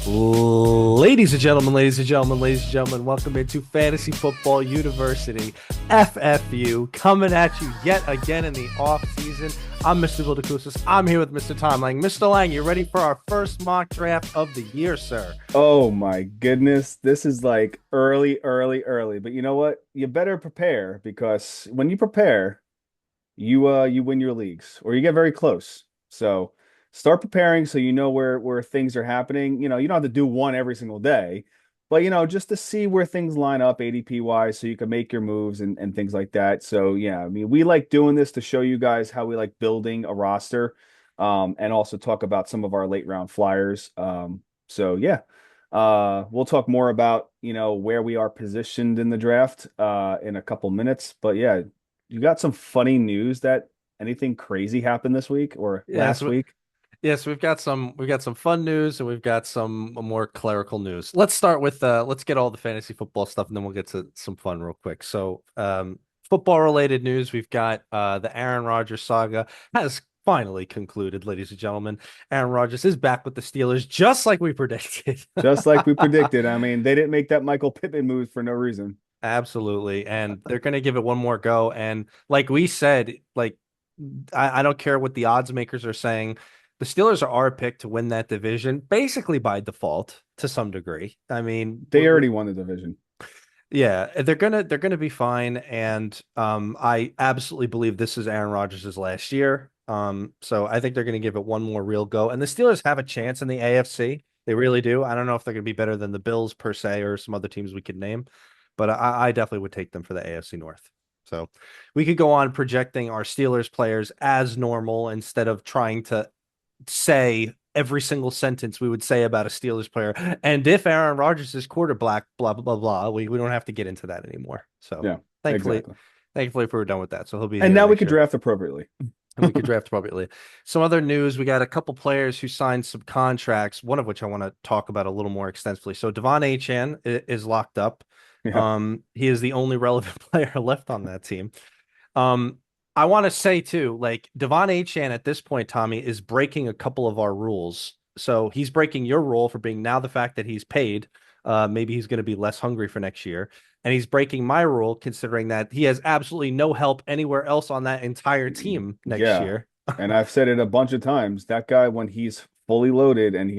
Ladies and gentlemen, ladies and gentlemen, ladies and gentlemen, welcome into Fantasy Football University, FFU, coming at you yet again in the off season. I'm Mr. Vildacousas. I'm here with Mr. Tom Lang. Mr. Lang, you ready for our first mock draft of the year, sir? Oh my goodness. This is like early, early, early. But you know what? You better prepare because when you prepare, you win your leagues or you get very close. So start preparing so you know where things are happening. You don't have to do one every single day, but just to see where things line up ADP wise so you can make your moves and things like that. So yeah, I mean, we like doing this to show you guys how we like building a roster, and also talk about some of our late round flyers. So yeah. We'll talk more about, where we are positioned in the draft in a couple minutes. But yeah, you got some funny news that anything crazy happened this week or Yes, last week? yes, we've got some fun news and we've got some more clerical news. Let's start with let's get all the fantasy football stuff and then we'll get to some fun real quick. So, football related news, we've got the Aaron Rodgers saga has finally concluded, ladies and gentlemen. Aaron Rodgers is back with the Steelers just like we predicted. Just like we predicted. I mean, they didn't make that Michael Pittman move for no reason. Absolutely. And they're going to give it one more go. And like we said, like, I don't care what the odds makers are saying. The Steelers are our pick to win that division, basically by default to some degree. I mean, They already won the division. yeah, they're gonna be fine. And I absolutely believe this is Aaron Rodgers' last year. So I think they're gonna give it one more real go. And the Steelers have a chance in the AFC. They really do. I don't know if they're gonna be better than the Bills per se or some other teams we could name, but I definitely would take them for the AFC North. So we could go on projecting our Steelers players as normal instead of trying to say every single sentence we would say about a Steelers player. And if Aaron Rodgers is quarterback, blah, blah, blah, blah, we don't have to get into that anymore. So Yeah, thankfully, exactly. thankfully, we're done with that. So he'll be And here now we next could year draft appropriately. and we could draft appropriately. Some other news, we got a couple players who signed some contracts, one of which I want to talk about a little more extensively. So Devon Achane is locked up. Yeah. He is the only relevant player left on that team. Um, I want to say too, like Devon Achane at this point, Tommy, is breaking a couple of our rules. So he's breaking your rule for being now the fact that he's paid. Maybe he's going to be less hungry for next year. And he's breaking my rule considering that he has absolutely no help anywhere else on that entire team next Yeah. year. And I've said it a bunch of times. That guy, when he's fully loaded and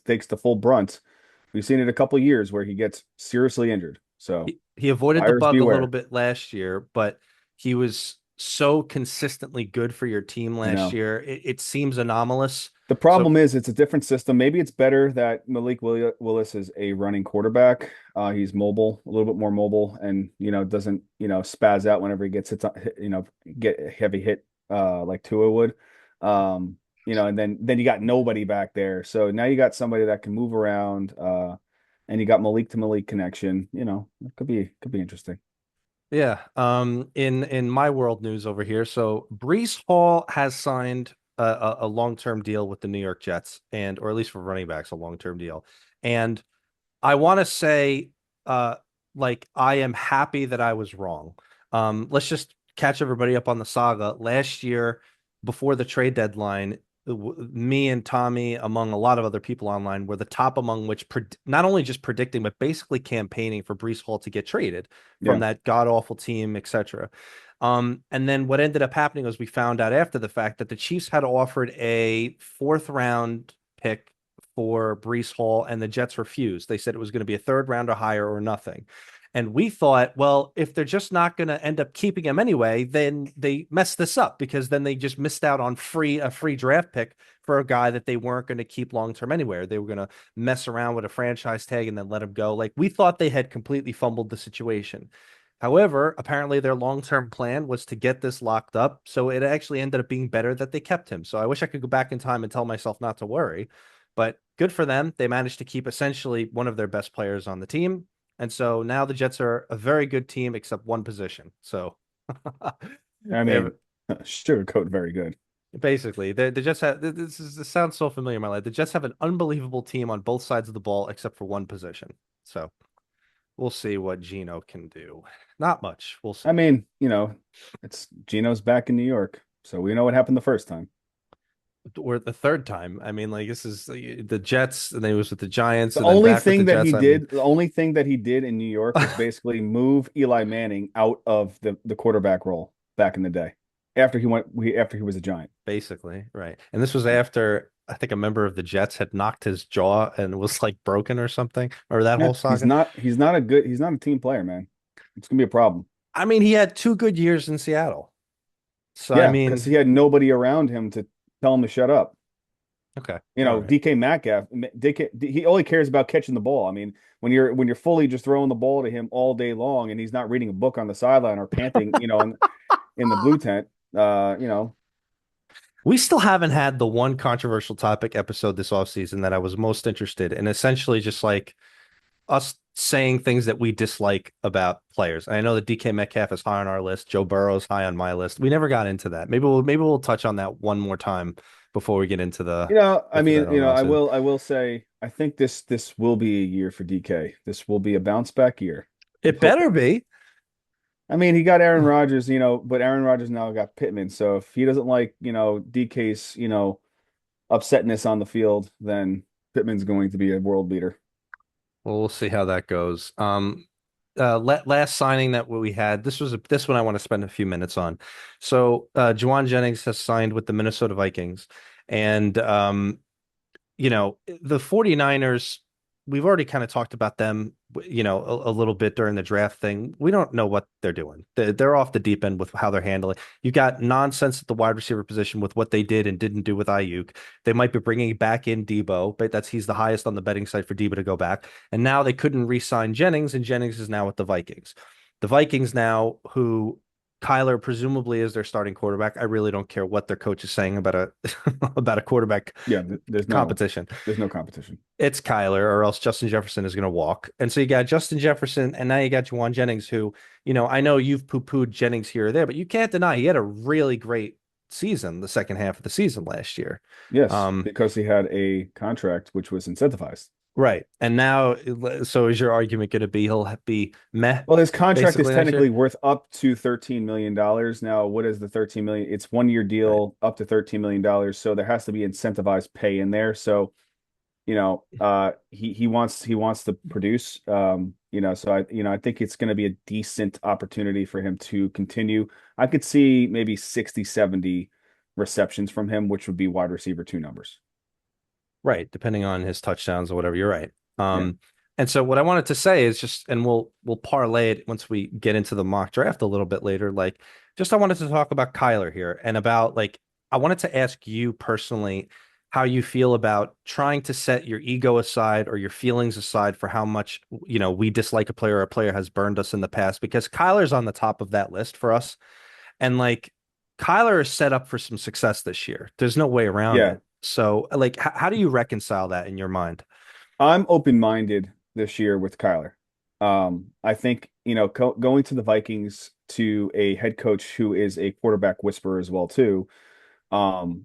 takes the full brunt, we've seen it a couple years where he gets seriously injured. So He avoided the buyers bug a little beware. bit last year, but he was so consistently good for your team I last know. year. It seems anomalous. The So problem is it's a different system. Maybe it's better that Willis is a running quarterback. He's mobile, a little bit more mobile, and doesn't spaz out whenever he gets get a heavy hit like Tua would. And then you got nobody back there. So now you got somebody that can move around, and you got Malik to Malik connection. It could be interesting. yeah, in my world news over here, so Brees Hall has signed a long-term deal with the New York Jets, and or at least for running backs, a long-term deal. And I want to say, uh, like I am happy that I was wrong. Let's just catch everybody up on the saga. Last year, before the trade deadline, me and Tommy, among a lot of other people online, were the top among which not only just predicting, but basically campaigning for Brees Hall to get traded from Yeah, that god awful team, etc. And then what ended up happening was we found out after the fact that the Chiefs had offered a fourth round pick for Brees Hall, and the Jets refused. They said it was going to be a third round or higher or nothing. And we thought, well, if they're just not going to end up keeping him anyway, then they messed this up because then they just missed out on a free draft pick for a guy that they weren't going to keep long term anywhere. They were going to mess around with a franchise tag and then let him go. Like we thought they had completely fumbled the situation. However, apparently their long-term plan was to get this locked up. So it actually ended up being better that they kept him. So I wish I could go back in time and tell myself not to worry. But good for them. They managed to keep essentially one of their best players on the team. And so now the Jets are a very good team except one position. So I they have mean, sugarcoat very good. basically the Jets have this sounds so familiar in my life. The Jets have an unbelievable team on both sides of the ball except for one position. So we'll see what Gino can do. Not much. We'll I see. mean, it's Gino's back in New York, so we know what happened the first time. or the third time. I mean, like this is the Jets, and then he was with the Giants, The and then only back with the thing that Jets. he I mean, did, the only thing that he did in New York was basically move Eli Manning out of the quarterback role back in the day after he was a Giant. basically, right. And this was after I think a member of the Jets had knocked his jaw and was like broken or something, or that Yeah, whole saga. he's not a team player, man. It's gonna be a problem. I mean, he had 2 good years in Seattle. So I Yeah, because mean, he had nobody around him to tell him to shut up. okay, You all know, right. DK Metcalf, he only cares about catching the ball. I mean, when you're fully just throwing the ball to him all day long and he's not reading a book on the sideline or panting, in the blue tent, you know, We still haven't had the one controversial topic episode this offseason that I was most interested in, essentially just like us saying things that we dislike about players. I know that DK Metcalf is high on our list. Joe Burrow is high on my list. We never got into that. Maybe we'll touch on that one more time before we get into I the mean, general analysis. I will say, I think this will be a year for DK. This will be a bounce back year. I'm It hoping. better be. I mean, he got Aaron Rodgers, but Aaron Rodgers now got Pittman. So if he doesn't like, DK's, upsetness on the field, then Pittman's going to be a world beater. Well, we'll see how that goes. Last signing that we had, this one I want to spend a few minutes on. So, Juwan Jennings has signed with the Minnesota Vikings, and the 49ers, we've already kind of talked about them, a little bit during the draft thing. We don't know what they're doing. They're off the deep end with how they're handling. You got nonsense at the wide receiver position with what they did and didn't do with Ayuk. They might be bringing back in Debo, but he's the highest on the betting site for Debo to go back. And now they couldn't re-sign Jennings, and Jennings is now with the Vikings. The Vikings now, who Kyler presumably is their starting quarterback. I really don't care what their coach is saying about a about a quarterback Yeah, competition. there's no competition. It's Kyler, or else Justin Jefferson is going to walk. And so you got Justin Jefferson, and now you got Juwan Jennings, who, I know you've poo-pooed Jennings here or there, but you can't deny he had a really great season, the second half of the season last year. Yes, Um, because he had a contract which was incentivized. right. And now, so is your argument going to be he'll be meh Well, his contract is basically next year? technically worth up to $13 million. Now, what is the 13 million? It's 1 year Right. deal up to $13 million. So there has to be incentivized pay in there. So, he wants to produce. So I think it's going to be a decent opportunity for him to continue. I could see maybe 60, 70 receptions from him, which would be wide receiver two numbers. Right, depending on his touchdowns or whatever. You're right. Yeah. And so what I wanted to say is just, and we'll parlay it once we get into the mock draft a little bit later. Like, just I wanted to talk about Kyler here and about like I wanted to ask you personally how you feel about trying to set your ego aside or your feelings aside for how much we dislike a player or a player has burned us in the past, because Kyler's on the top of that list for us. And like Kyler is set up for some success this year. There's no way around Yeah. it. So, like, how do you reconcile that in your mind? I'm open-minded this year with Kyler. I think, going to the Vikings to a head coach who is a quarterback whisperer as well too.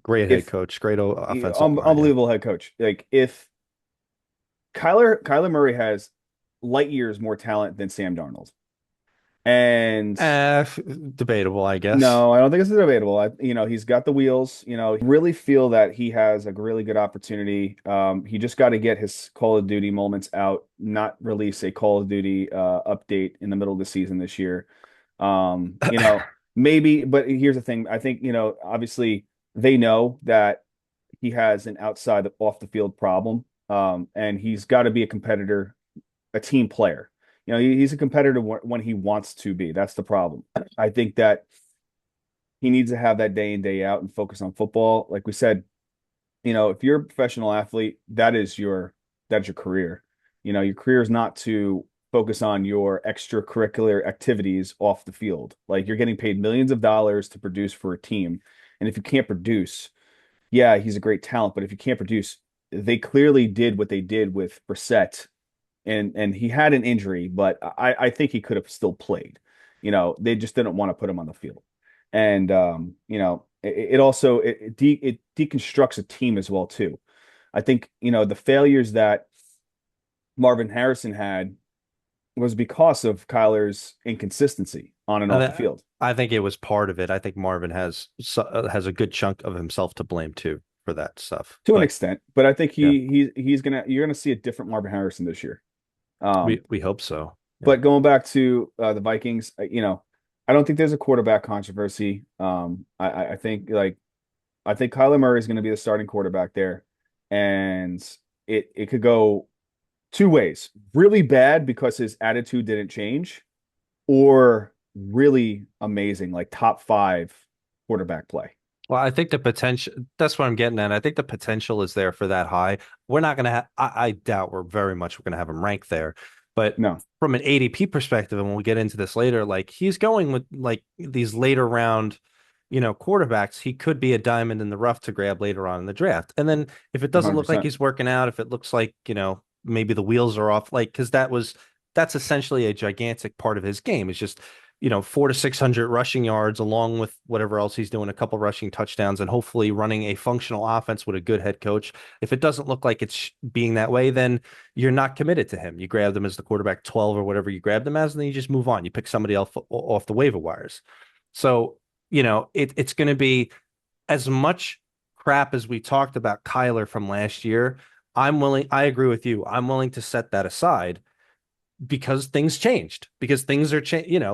Great head If coach, great offensive mind. Yeah. Unbelievable head coach. Like if Kyler Murray has light years more talent than Sam Darnold. And Debatable, I guess. no, I don't think it's debatable. He's got the wheels. Really feel that he has a really good opportunity. He just got to get his Call of Duty moments out, not release a Call of Duty update in the middle of the season this year. Maybe, but here's the thing. I think, obviously they know that he has an outside off the field problem. And he's got to be a competitor, a team player. He's a competitor when he wants to be. That's the problem. I think that he needs to have that day in, day out and focus on football. Like we said, if you're a professional athlete, that is your career. Your career is not to focus on your extracurricular activities off the field. Like you're getting paid millions of dollars to produce for a team. And if you can't produce, yeah, he's a great talent, but if you can't produce, they clearly did what they did with Brissett, and he had an injury, but I think he could have still played. They just didn't want to put him on the field, and it also it deconstructs a team as well too. I think the failures that Marvin Harrison had was because of Kyler's inconsistency on and And off the field. I think it was part of it. I think Marvin has a good chunk of himself to blame too. for that stuff. to an But extent, but I think yeah, he's gonna you're gonna see a different Marvin Harrison this year. we hope so. Yeah, But going back to the Vikings, I don't think there's a quarterback controversy. I think I think Kyler Murray is going to be the starting quarterback there, and it could go two ways: really bad because his attitude didn't change, or really amazing, like top five quarterback play. well, I think the potential, that's what I'm getting at. I think the potential is there for that high. We're not going to have, I doubt we're going to have him ranked there. But No, from an ADP perspective, and when we get into this later, like he's going with like these later round, quarterbacks. He could be a diamond in the rough to grab later on in the draft. And then if it doesn't look like 100%. he's working out, if it looks like, maybe the wheels are off, like, because that's essentially a gigantic part of his game. It's just, 400 to 600 rushing yards, along with whatever else he's doing, a couple rushing touchdowns, and hopefully running a functional offense with a good head coach. If it doesn't look like it's being that way, then you're not committed to him. You grab them as the quarterback 12 or whatever you grab them as, and then you just move on. You pick somebody else off the waiver wires. So, it's going to be as much crap as we talked about Kyler from last year. I agree with you. I'm willing to set that aside because things changed, because things are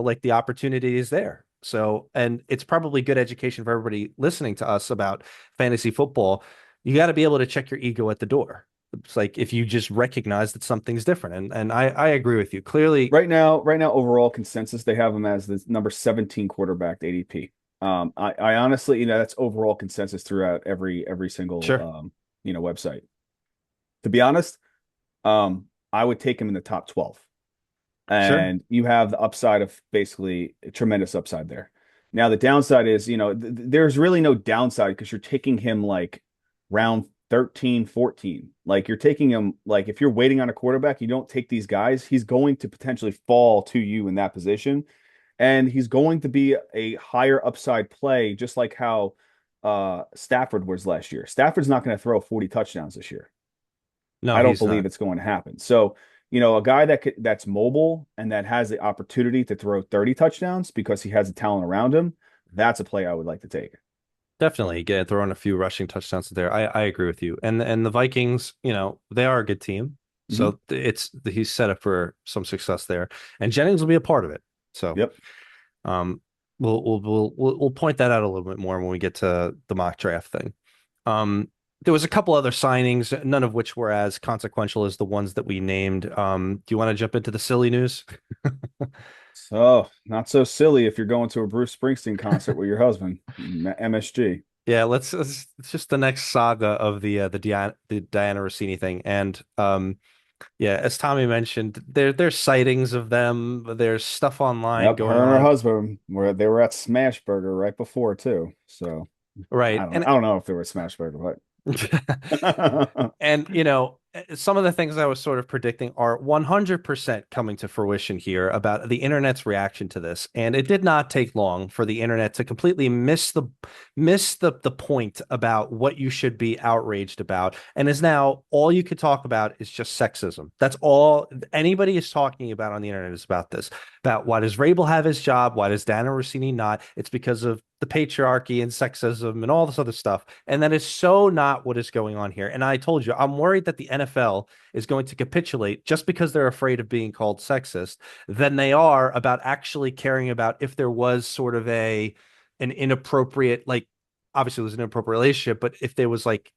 like the opportunity is there. So, and it's probably good education for everybody listening to us about fantasy football. You got to be able to check your ego at the door. It's like if you just recognize that something's different. And I agree with you. Clearly, Right now, overall consensus, they have him as the number 17 quarterback ADP. I honestly, that's overall consensus throughout every single sure, website. To be honest, I would take him in the top 12. sure. And you have the upside of basically a tremendous upside there. Now the downside is, there's really no downside because you're taking him like round 13, 14. Like you're taking him like if you're waiting on a quarterback, you don't take these guys, he's going to potentially fall to you in that position. And he's going to be a higher upside play, just like how Stafford was last year. Stafford's not going to throw 40 touchdowns this year. No, I don't he's believe not. it's going to happen. So, a guy that's mobile and that has the opportunity to throw 30 touchdowns because he has the talent around him, that's a play I would like to take. Definitely get throwing a few rushing touchdowns there. I agree with you. And the Vikings, they are a good team. Hmm. So he's set up for some success there. And Jennings will be a part of it. So Yep. um we'll point that out a little bit more when we get to the mock draft thing. There was a couple other signings, none of which were as consequential as the ones that we named. Do you want to jump into the silly news? So, not so silly if you're going to a Bruce Springsteen concert with your husband, MSG. Yeah, it's just the next saga of the Diana Rossini thing. And yeah, as Tommy mentioned, there's sightings of them. There's stuff online Yep, going her and her on. husband they were at Smashburger right before too. So, Right. And I don't know if they were at Smashburger, but And, some of the things I was sort of predicting are 100% coming to fruition here about the internet's reaction to this. And it did not take long for the internet to completely miss the point about what you should be outraged about. And is now all you could talk about is just sexism. That's all anybody is talking about on the internet is about this. About why does Rabel have his job? Why does Dana Rossini not? It's because of the patriarchy and sexism and all this other stuff. And that is so not what is going on here. And I told you, I'm worried that the NFL is going to capitulate just because they're afraid of being called sexist than they are about actually caring about if there was sort of an inappropriate, like, obviously it was an inappropriate relationship, but if there was like,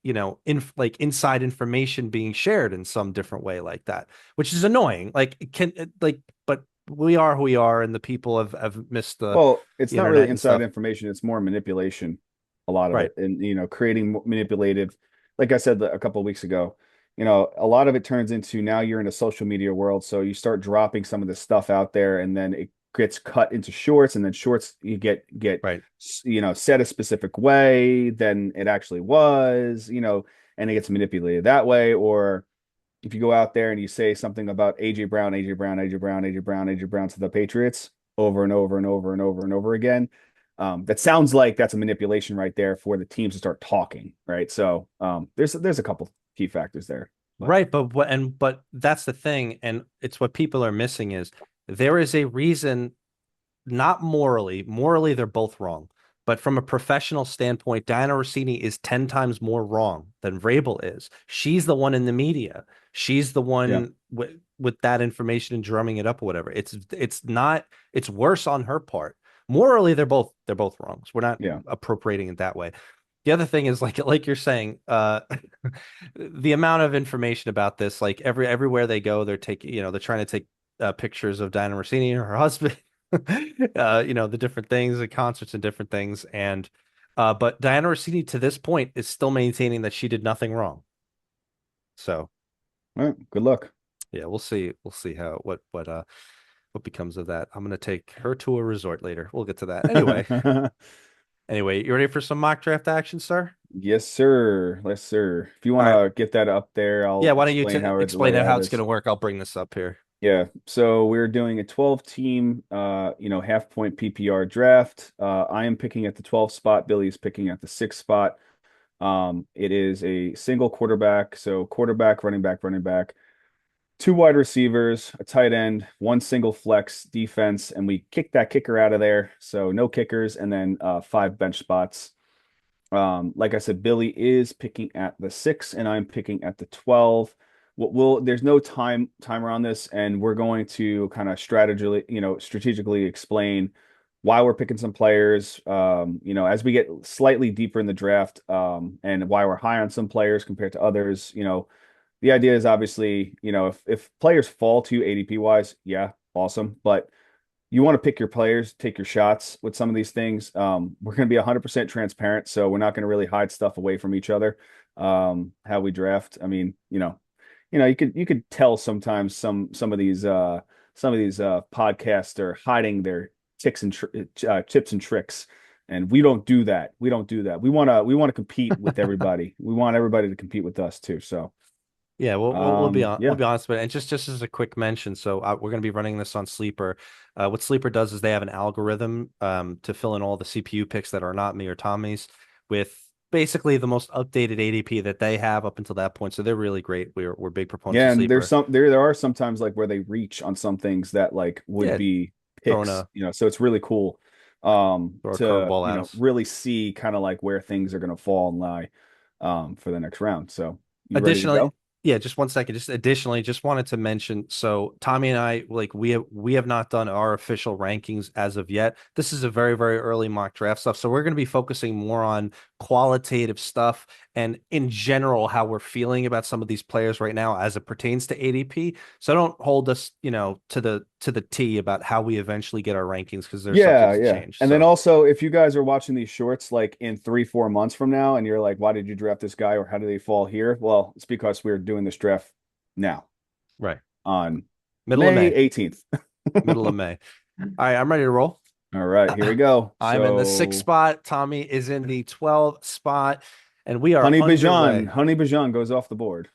like inside information being shared in some different way like that, which is annoying. Like, but we are who we are, and the people have missed the well, it's not really internet and inside stuff. information, it's more manipulation, a lot of Right. it. And creating manipulative, like I said a couple of weeks ago, a lot of it turns into now you're in a social media world, so you start dropping some of the stuff out there and then it gets cut into shorts and then shorts you get Right. said a specific way than it actually was, and it gets manipulated that way. Or if you go out there and you say something about AJ Brown, AJ Brown, AJ Brown, AJ Brown, AJ Brown to the Patriots over and over and over and over and over again, that sounds like that's a manipulation right there for the teams to start talking, right? So there's a couple key factors there, but Right, but that's the thing, and it's what people are missing is there is a reason, not morally. Morally, they're both wrong. But from a professional standpoint, Diana Rossini is 10 times more wrong than Vrabel is. She's the one in the media. She's the Yeah. one with that information and drumming it up or whatever. It's not it's worse on her part. Morally, they're both wrong. So we're not Yeah. appropriating it that way. The other thing is like you're saying, the amount of information about this, like everywhere they go, they're taking, they're trying to take pictures of Diana Rossini and her husband, the different things, the concerts and different things. And but Diana Rossini to this point is still maintaining that she did nothing wrong. So All right. Good luck. yeah, we'll see. We'll see how what becomes of that. I'm gonna take her to a resort later. We'll get to that. Anyway, you ready for some mock draft action, sir? Yes, sir. Yes, sir. If you All want right. to get that up there, Yeah, I'll why don't you explain how the explain how layout it's is. gonna work? I'll bring this up here. Yeah. So we're doing a 12 team, half point PPR draft. I am picking at the 12 spot. Billy is picking at the 6 spot. It is a single quarterback. So quarterback, running back, two wide receivers, a tight end, one single flex defense, and we kick that kicker out of there. So no kickers, and then five bench spots. Like I said, Billy is picking at the 6, and I'm picking at the 12. There's no timer on this, and we're going to kind of strategically explain why we're picking some players, as we get slightly deeper in the draft, and why we're high on some players compared to others. The idea is obviously, if players fall to ADP wise, yeah, awesome. But you want to pick your players, take your shots with some of these things. We're going to be 100% transparent, so we're not going to really hide stuff away from each other. How we draft. I mean, you could tell sometimes some of these podcasts are hiding their tips and tricks, and we don't do that. We don't do that. We want to compete with everybody. We want everybody to compete with us too. So, Yeah, we'll be on we'll yeah, be honest with it. And just as a quick mention, so we're going to be running this on Sleeper. What Sleeper does is they have an algorithm to fill in all the CPU picks that are not me or Tommy's with basically the most updated ADP that they have up until that point. So they're really great. We're big proponents yeah, of and Sleeper. there are sometimes like where they reach on some things that like would Yeah, be throwing picks, so it's really cool throw a to curveball at us. really see kind of like where things are going to fall and lie for the next round. So, you ready to Additionally, go? yeah, just one second. Just additionally, just wanted to mention. So Tommy and I, like, we have not done our official rankings as of yet. This is a very, very early mock draft stuff. So we're going to be focusing more on qualitative stuff and in general how we're feeling about some of these players right now as it pertains to ADP. So don't hold us, to the T about how we eventually get our rankings because they're subject Yeah, to yeah. change. And then So also, if you guys are watching these shorts like in 3, 4 months from now, and you're like, why did you draft this guy or how did they fall here? Well, it's because we're doing this draft now right, on middle of May May, 18th. middle of May. All right, I'm ready to roll. All right, here we go. I'm in the sixth So, spot. Tommy is in the 12th spot, and we are Honey Bijan, underway. Honey Bijan goes off the board.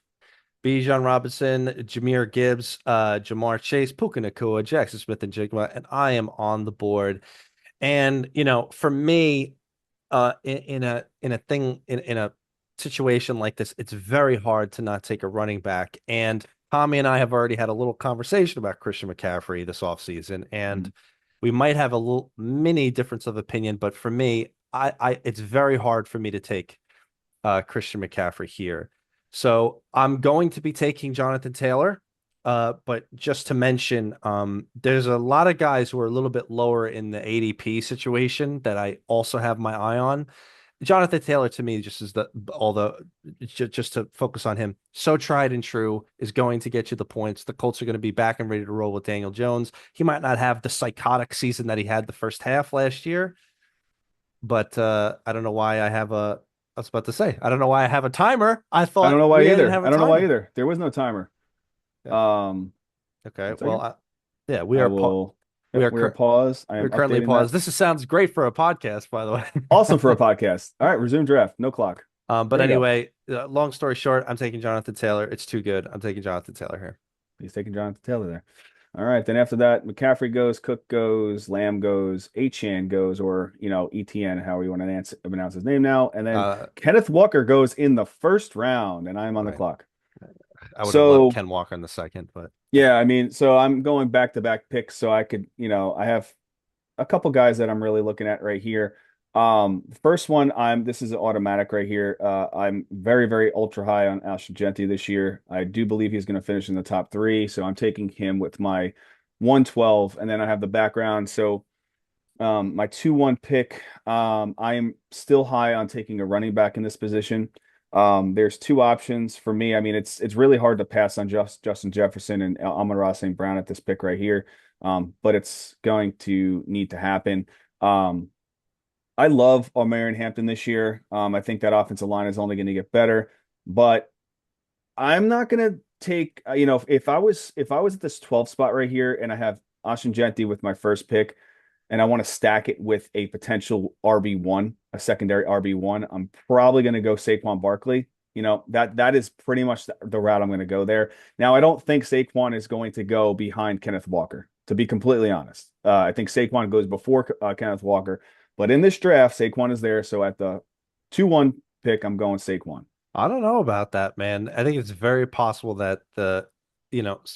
Bijan Robinson, Jameer Gibbs, Jamar Chase, Puka Nakua, Jackson Smith, and Jigma, and I am on the board. And for me, in a situation like this, it's very hard to not take a running back. And Tommy and I have already had a little conversation about Christian McCaffrey this offseason, and Mhm. we might have a little mini difference of opinion. But for me, it's very hard for me to take Christian McCaffrey here. So I'm going to be taking Jonathan Taylor. But just to mention, there's a lot of guys who are a little bit lower in the ADP situation that I also have my eye on. Jonathan Taylor to me just is just to focus on him. So tried and true is going to get you the points. The Colts are going to be back and ready to roll with Daniel Jones. He might not have the psychotic season that he had the first half last year, but I don't know why I was about to say, I don't know why I have a timer. I I don't thought know why we didn't either. have a I don't know why timer. either. There was no timer. Yeah. Um, Okay. one Well, second. yeah, I will. we Yep, are we're paused. I we're am currently updating that. paused. Sounds great for a podcast, by the way. Awesome for a podcast. All right, resume draft. No clock. But There you go. anyway, long story short, I'm taking Jonathan Taylor. It's too good. I'm taking Jonathan Taylor here. He's taking Jonathan Taylor there. All right. Then after that, McCaffrey goes, Cook goes, Lamb goes, Achane goes, or ETN, however you want to pronounce his name now. And then Uh, Kenneth Walker goes in the first round, and I'm on the right. clock. I would have loved So Ken Walker in the second, but yeah, I mean, so I'm going back to back picks, so I could, I have a couple guys that I'm really looking at right here. First one, this is an automatic right here. I'm very, very ultra high on Alshon Jenti this year. I do believe he's going to finish in the top three, so I'm taking him with my 112, and then I have the background. So my 2-1 pick, I am still high on taking a running back in this position. There's two options for me. I mean, it's really hard to pass on Justin Jefferson and Amon-Ra St. Brown at this pick right here. But it's going to need to happen. Um, I love O'Marion Hampton this year. I think that offensive line is only going to get better, but I'm not going to take, if I was at this 12 spot right here and I have Austin Genti with my first pick and I want to stack it with a potential RB1, a secondary RB1, I'm probably going to go Saquon Barkley. That is pretty much the route I'm going to go there. Now, I don't think Saquon is going to go behind Kenneth Walker, to be completely honest. I think Saquon goes before Kenneth Walker, but in this draft, Saquon is there. So at the 2-1 pick, I'm going Saquon. I don't know about that, man. I think it's very possible that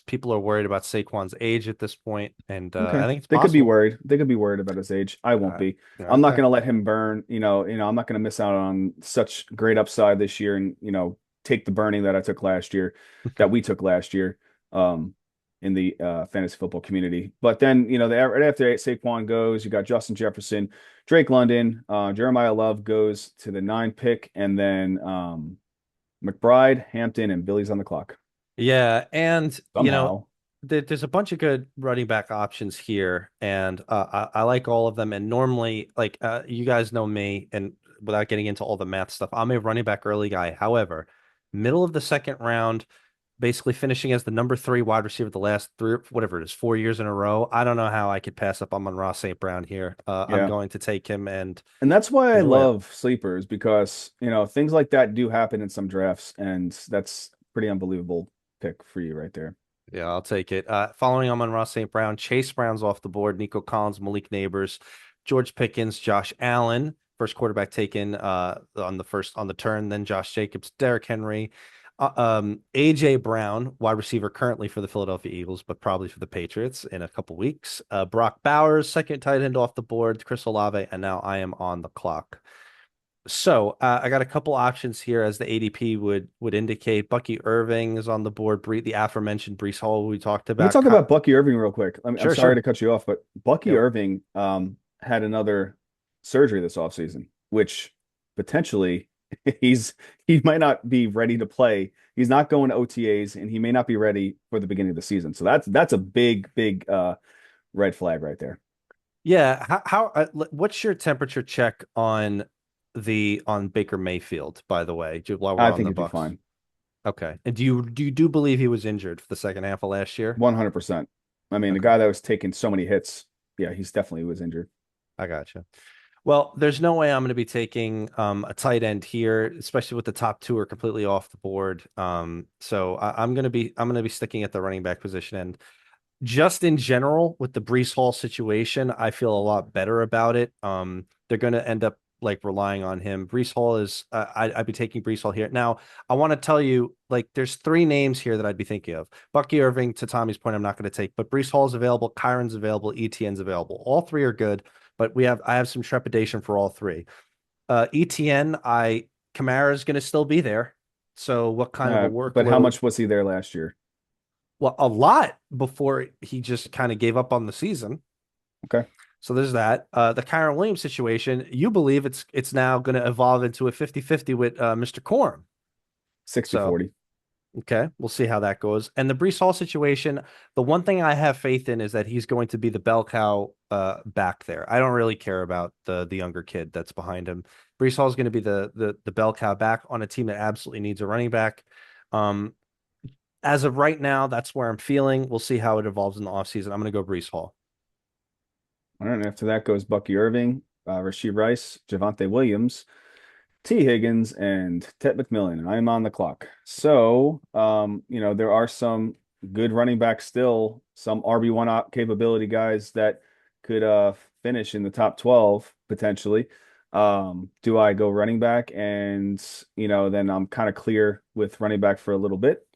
people are worried about Saquon's age at this point, and Okay. I think it's They could be possible. worried. They could be worried about his age. I won't be. I'm not Okay. going to let him burn. I'm not going to miss out on such great upside this year and, take the burning that I took last year, that we took last year, um, in the fantasy football community. But then, right after Saquon goes, you got Justin Jefferson, Drake London, Jeremiah Love goes to the 9 pick, and then McBride, Hampton, and Billy's on the clock. Yeah, and Somehow. there's a bunch of good running back options here, and I like all of them. And normally, like you guys know me, and without getting into all the math stuff, I'm a running back early guy. However, middle of the second round, basically finishing as the number three wide receiver the last three, whatever it is, 4 years in a row. I don't know how I could pass up on Ross St. Brown here. I'm Yeah. going to take him and And that's why I enjoy it. love sleepers because, things like that do happen in some drafts, and that's pretty unbelievable pick for you right there. Yeah, I'll take it. Following on Ross St. Brown, Chase Brown's off the board, Nico Collins, Malik Neighbors, George Pickens, Josh Allen, first quarterback taken on the turn, then Josh Jacobs, Derrick Henry, AJ Brown, wide receiver currently for the Philadelphia Eagles, but probably for the Patriots in a couple weeks. Brock Bowers, second tight end off the board, Chris Olave, and now I am on the clock. So I got a couple options here as the ADP would indicate. Bucky Irving is on the board. The aforementioned Brees Hall we talked Let me about. talk about Bucky Irving real quick. I'm Sure, sorry sure. to cut you off, but Bucky Yep. Irving had another surgery this offseason, which potentially he's he might not be ready to play. He's not going to OTAs, and he may not be ready for the beginning of the season. So that's a big, big red flag right there. Yeah. What's your temperature check on on Baker Mayfield, by the way, while we're I on think the he'd be Bucks? fine. Okay. And do you believe he was injured for the second half of last year? 100%. I mean, the Okay. guy that was taking so many hits, yeah, he's definitely was injured. I gotcha. Well, there's no way I'm going to be taking a tight end here, especially with the top two are completely off the board. So I'm going to be sticking at the running back position. And just in general, with the Brees Hall situation, I feel a lot better about it. They're going to end up like relying on him. Brees Hall is I'd be taking Brees Hall here. Now, I want to tell you, like, there's three names here that I'd be thinking of. Bucky Irving, to Tommy's point, I'm not going to take, but Brees Hall is available, Kyron's available, ETN's available. All three are good, but I have some trepidation for all three. ETN, I Kamara is going to still be there. So what kind of a But how workload? much was he there last year? Well, a lot before he just kind of gave up on the season. Okay. So there's that. The Kyron Williams situation, you believe it's now going to evolve into a 50-50 with Mr. Corm. Sixty So, forty. okay, we'll see how that goes. And the Brees Hall situation, the one thing I have faith in is that he's going to be the bell cow back there. I don't really care about the younger kid that's behind him. Brees Hall is going to be the bell cow back on a team that absolutely needs a running back. Um, as of right now, that's where I'm feeling. We'll see how it evolves in the offseason. I'm going to go Brees Hall. All right. And after that goes Bucky Irving, Rasheed Rice, Javante Williams, T. Higgins, and Ted McMillan. I'm on the clock. So, there are some good running backs still, some RB1 capability guys that could finish in the top 12 potentially. Do I go running back and, then I'm kind of clear with running back for a little bit?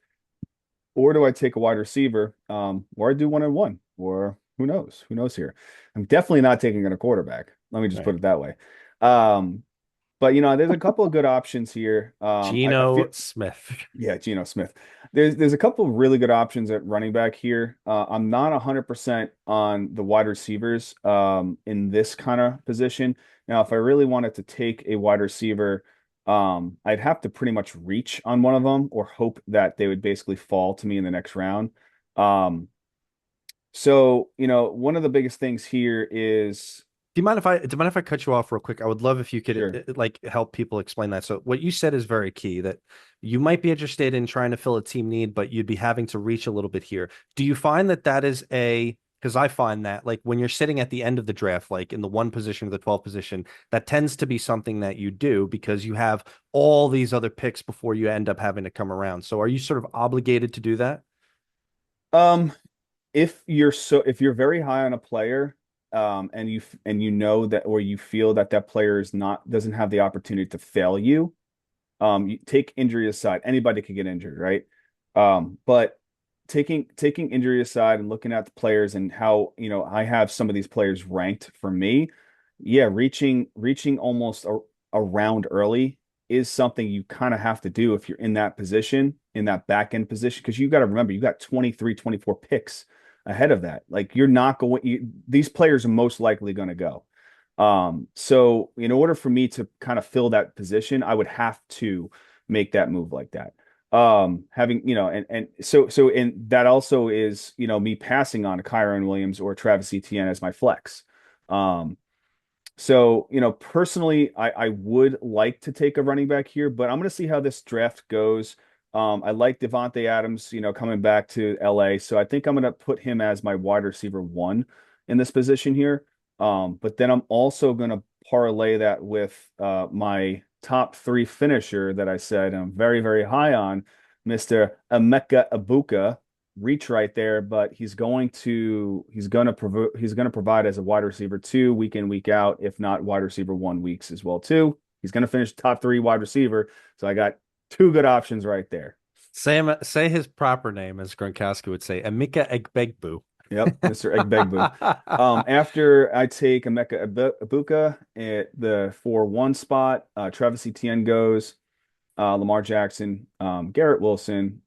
Or do I take a wide receiver? Or I do 1-1, or who knows? Who knows here? I'm definitely not taking a quarterback. Let me just put Right. it that way. Um, but there's a couple of good options here. I feel Geno Smith. yeah, Geno Smith. There's a couple of really good options at running back here. I'm not 100% on the wide receivers in this kind of position. Now, if I really wanted to take a wide receiver, I'd have to pretty much reach on one of them or hope that they would basically fall to me in the next round. Um, one of the biggest things here is Do you mind if I cut you off real quick? I would love if you could sure. like help people explain that. So what you said is very key that you might be interested in trying to fill a team need, but you'd be having to reach a little bit here. Do you find that that is a because I find that like when you're sitting at the end of the draft, like in the one position or the 12 position, that tends to be something that you do because you have all these other picks before you end up having to come around. So are you sort of obligated to do that? Um, if you're very high on a player, and you know that or you feel that that player is not doesn't have the opportunity to fail you, you take injury aside. Anybody could get injured, right? But taking injury aside and looking at the players and how, I have some of these players ranked for me, yeah, reaching almost a round early is something you kind of have to do if you're in that position, in that back end position, because you got to remember you got 23, 24 picks ahead of that. Like you're not going, these players are most likely going to go. So in order for me to kind of fill that position, I would have to make that move like that. Having, and that also is, me passing on Kyron Williams or Travis Etienne as my flex. Um, personally, I would like to take a running back here, but I'm going to see how this draft goes. I like Devontae Adams, coming back to LA. So I think I'm going to put him as my wide receiver one in this position here. But then I'm also going to parlay that with my top three finisher that I said I'm very, very high on, Mr. Emeka Ibuka, reach right there, but he's gonna provide as a wide receiver two week in, week out, if not wide receiver one weeks as well too. He's gonna finish top three wide receiver. So I got two good options right there. Say his proper name, as Gronkowski would say, Emeka Egbegbu. Yep, Mr. Egbegbu. After I take Emeka Ibuka at the 4-1 spot, Travis Etienne goes, Lamar Jackson, Garrett Wilson,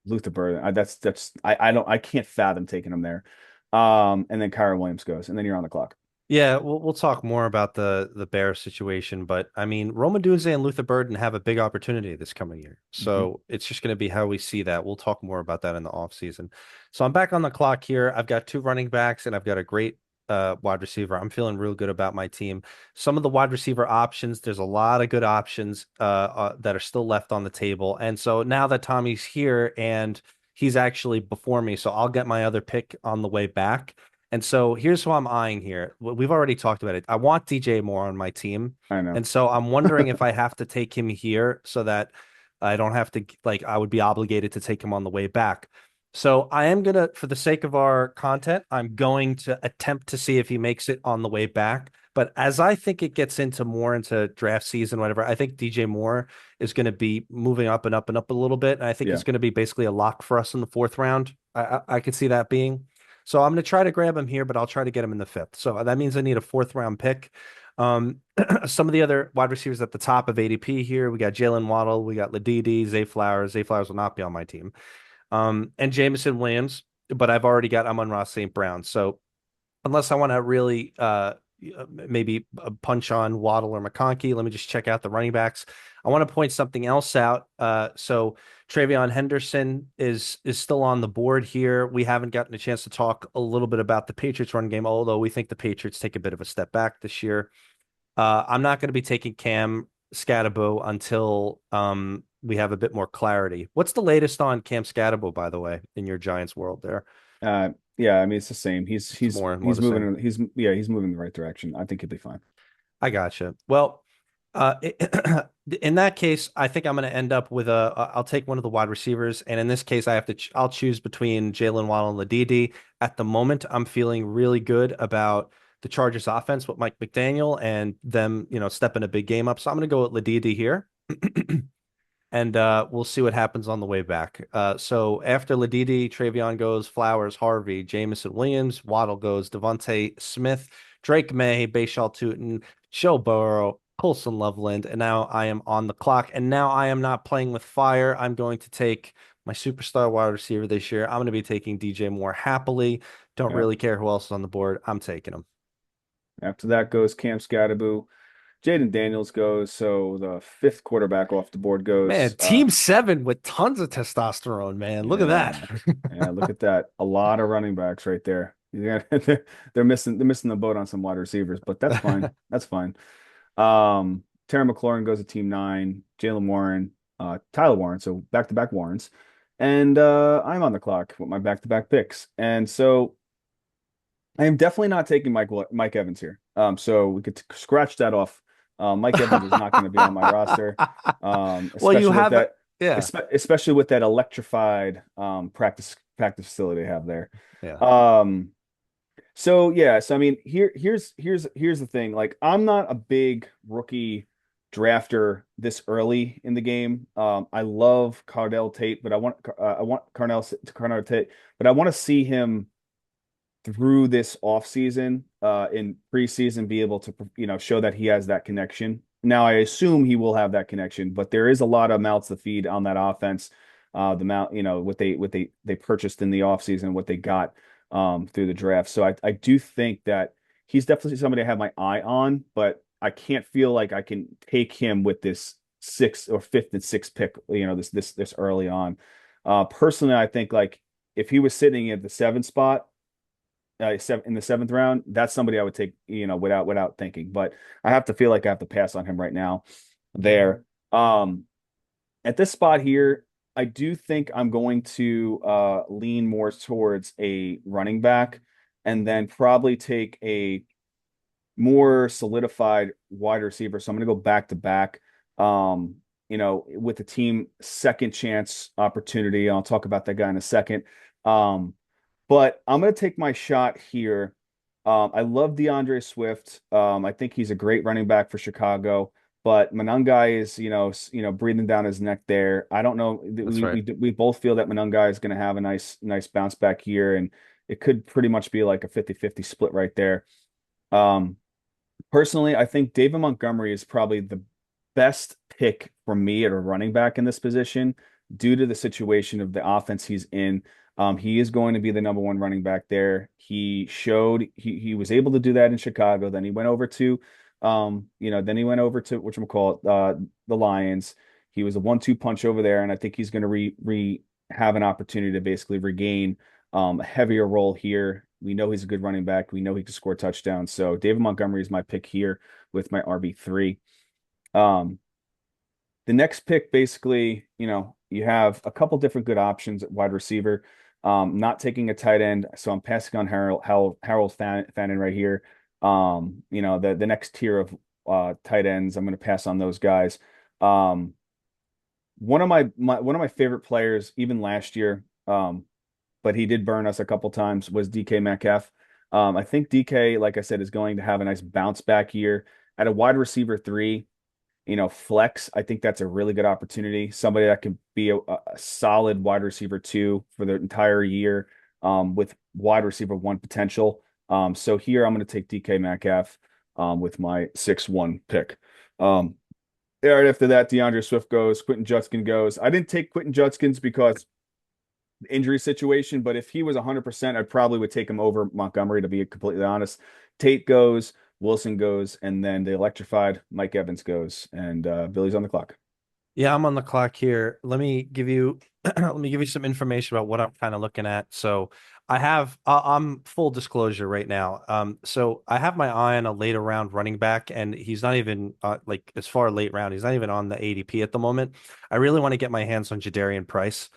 Luther Burden. I can't fathom taking him there. And then Kyron Williams goes, and then you're on the clock. Yeah, we'll talk more about the Bears situation, but I mean, Roma Dunze and Luther Burden have a big opportunity this coming year. Hmm. So it's just going to be how we see that. We'll talk more about that in the offseason. So I'm back on the clock here. I've got two running backs and I've got a great wide receiver. I'm feeling real good about my team. Some of the wide receiver options, there's a lot of good options that are still left on the table. And so now that Tommy's here and he's actually before me, so I'll get my other pick on the way back. And so here's who I'm eyeing here. We've already talked about it. I want DJ Moore on my team. I know. And so I'm wondering if I have to take him here so that I don't have to, like, I would be obligated to take him on the way back. So I am going to, for the sake of our content, I'm going to attempt to see if he makes it on the way back. But as I think it gets into more into draft season, whatever, I think DJ Moore is going to be moving up and up and up a little bit. And I think Yeah. he's going to be basically a lock for us in the fourth round. I could see that being. So I'm going to try to grab him here, but I'll try to get him in the fifth. So that means I need a fourth round pick. Um, some of the other wide receivers at the top of ADP here, we got Jalen Waddle, we got Ladidi, Zay Flowers. Zay Flowers will not be on my team. And Jameson Williams, but I've already got Amon-Ra St. Brown. So unless I want to really maybe punch on Waddle or McConkey, let me just check out the running backs. I want to point something else out. So Travion Henderson is still on the board here. We haven't gotten a chance to talk a little bit about the Patriots run game, although we think the Patriots take a bit of a step back this year. I'm not going to be taking Cam Scatabo until we have a bit more clarity. What's the latest on Cam Scatabo, by the way, in your Giants world there? Yeah, I mean it's the same. It's more the same. He's moving in the right direction. I think he'll be fine. I gotcha. Well, in that case, I think I'm going to end up with I'll take one of the wide receivers, and in this case, I'll choose between Jalen Waddle and Ladidi. At the moment, I'm feeling really good about the Chargers offense with Mike McDaniel and them, stepping a big game up. So I'm going to go with Ladidi here. And we'll see what happens on the way back. So after Ladidi, Travion goes, Flowers, Harvey, Jameson Williams, Waddle goes, Devontae Smith, Drake May, Bashal Tootin, Joe Burrow, Colson Loveland, and now I am on the clock. And now I am not playing with fire. I'm going to take my superstar wide receiver this year. I'm going to be taking DJ Moore happily. Don't Yeah. really care who else is on the board. I'm taking him. After that goes Cam Scatterboo. Jaden Daniels goes. So the fifth quarterback off the board goes. Man, team seven with tons of testosterone, man. Look at Yeah. that. Yeah, look at that. A lot of running backs right there. Yeah, they're missing the boat on some wide receivers, but that's fine. That's fine. Terry McLaurin goes to team nine, Jalen Warren, Tyler Warren, so back-to-back Warrens. And I'm on the clock with my back-to-back picks. And so I am definitely not taking Mike Evans here. So we could scratch that off. Mike Evans is not going to be on my roster. Well, you Especially with have, that, yeah, especially with that electrified practice facility they have there. yeah. Um, so yeah, so I mean, here's the thing. Like, I'm not a big rookie drafter this early in the game. I love Cardell Tate, but I want Carnell Tate, but I want to see him through this offseason, in preseason, be able to, show that he has that connection. Now, I assume he will have that connection, but there is a lot of mouths to feed on that offense. The amount, what they purchased in the offseason, what they got through the draft. So I do think that he's definitely somebody I have my eye on, but I can't feel like I can take him with this sixth or fifth and sixth pick, this early on. Personally, I think like if he was sitting at the seventh spot, in the seventh round, that's somebody I would take, without thinking. But I have to feel like I have to pass on him right now. There, at this spot here, I do think I'm going to lean more towards a running back, and then probably take a more solidified wide receiver. So I'm going to go back to back. With the team second chance opportunity. I'll talk about that guy in a second. Um, but I'm going to take my shot here. I love DeAndre Swift. I think he's a great running back for Chicago, but Monangai is, breathing down his neck there. I don't know. That's right. We both feel that Monangai is going to have a nice bounce back year, and it could pretty much be like a 50-50 split right there. Um, Personally, I think David Montgomery is probably the best pick for me at a running back in this position due to the situation of the offense he's in. He is going to be the number one running back there. He showed he was able to do that in Chicago. Then he went over to, whatchamacallit, the Lions. He was a 1-2 punch over there, and I think he's going to re have an opportunity to basically regain a heavier role here. We know he's a good running back. We know he can score touchdowns. So David Montgomery is my pick here with my RB3. Um, the next pick, basically, you have a couple different good options at wide receiver. Not taking a tight end, so I'm passing on Harold Fannin right here. The next tier of tight ends, I'm going to pass on those guys. Um, one of my favorite players, even last year, but he did burn us a couple times, was DK Metcalf. I think DK, like I said, is going to have a nice bounce back year at a wide receiver three. Flex, I think that's a really good opportunity. Somebody that can be a solid wide receiver two for the entire year, with wide receiver one potential. So here I'm going to take DK Metcalf with my 6-1 pick. Right after that, DeAndre Swift goes, Quentin Judkins goes. I didn't take Quentin Judkins because injury situation, but if he was 100%, I probably would take him over Montgomery, to be completely honest. Tate goes, Wilson goes, and then the electrified Mike Evans goes, and Billy's on the clock. Yeah, I'm on the clock here. Let me give you let me give you some information about what I'm kind of looking at. So I'm full disclosure right now. So I have my eye on a later round running back, and he's not even like as far late round. He's not even on the ADP at the moment. I really want to get my hands on Jadarian Price.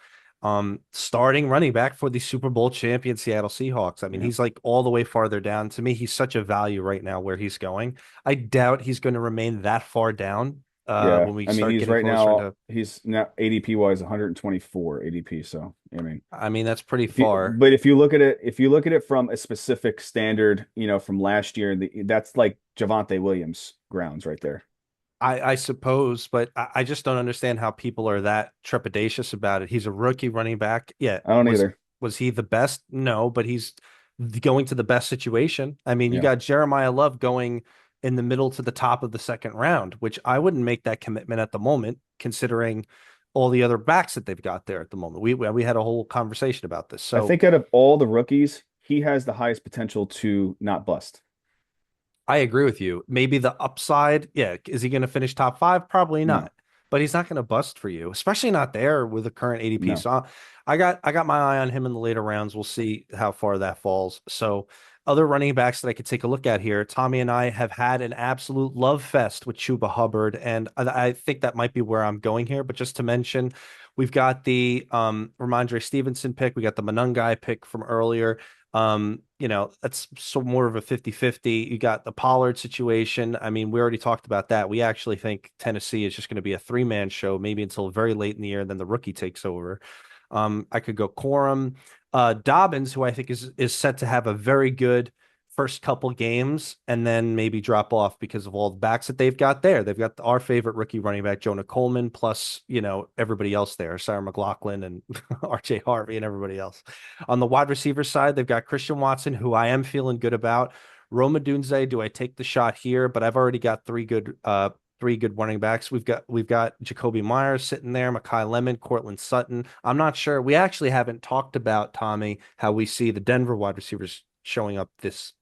Starting running back for the Super Bowl champion Seattle Seahawks. I mean, Yeah. he's like all the way farther down. To me, he's such a value right now where he's going. I doubt he's going to remain that far down Yeah. when we I mean, start he's getting right closer now, into. he's now ADP wise 124 ADP. So, I mean, I mean, that's pretty far. if you look at it from a specific standard, from last year, that's like Javonte Williams grounds right there. I suppose, but I just don't understand how people are that trepidatious about it. He's a rookie running back. Yeah, I don't either. was he the best? No, but he's going to the best situation. I mean, you Yeah. got Jeremiah Love going in the middle to the top of the second round, which I wouldn't make that commitment at the moment, considering all the other backs that they've got there at the moment. We had a whole conversation about this. I So think out of all the rookies, he has the highest potential to not bust. I agree with you. Maybe the upside, yeah, is he going to finish top five? Probably No, not. But he's not going to bust for you, especially not there with the current ADP. no. So I got my eye on him in the later rounds. We'll see how far that falls. So other running backs that I could take a look at here, Tommy and I have had an absolute love fest with Chuba Hubbard, and I think that might be where I'm going here. But just to mention, we've got the Ramondre Stevenson pick, we got the Monungai pick from earlier. That's so more of a 50-50. You got the Pollard situation. I mean, we already talked about that. We actually think Tennessee is just going to be a three-man show, maybe until very late in the year, and then the rookie takes over. I could go Corum. Dobbins, who I think is set to have a very good first couple games and then maybe drop off because of all the backs that they've got there. They've got our favorite rookie running back, Jonah Coleman, plus, everybody else there, Sarah McLaughlin and RJ Harvey and everybody else. On the wide receiver side, they've got Christian Watson, who I am feeling good about. Roma Dunze, do I take the shot here? But I've already got three good running backs. We've got Jacoby Myers sitting there, Makai Lemon, Cortland Sutton. I'm not sure. We actually haven't talked about, Tommy, how we see the Denver wide receivers showing up this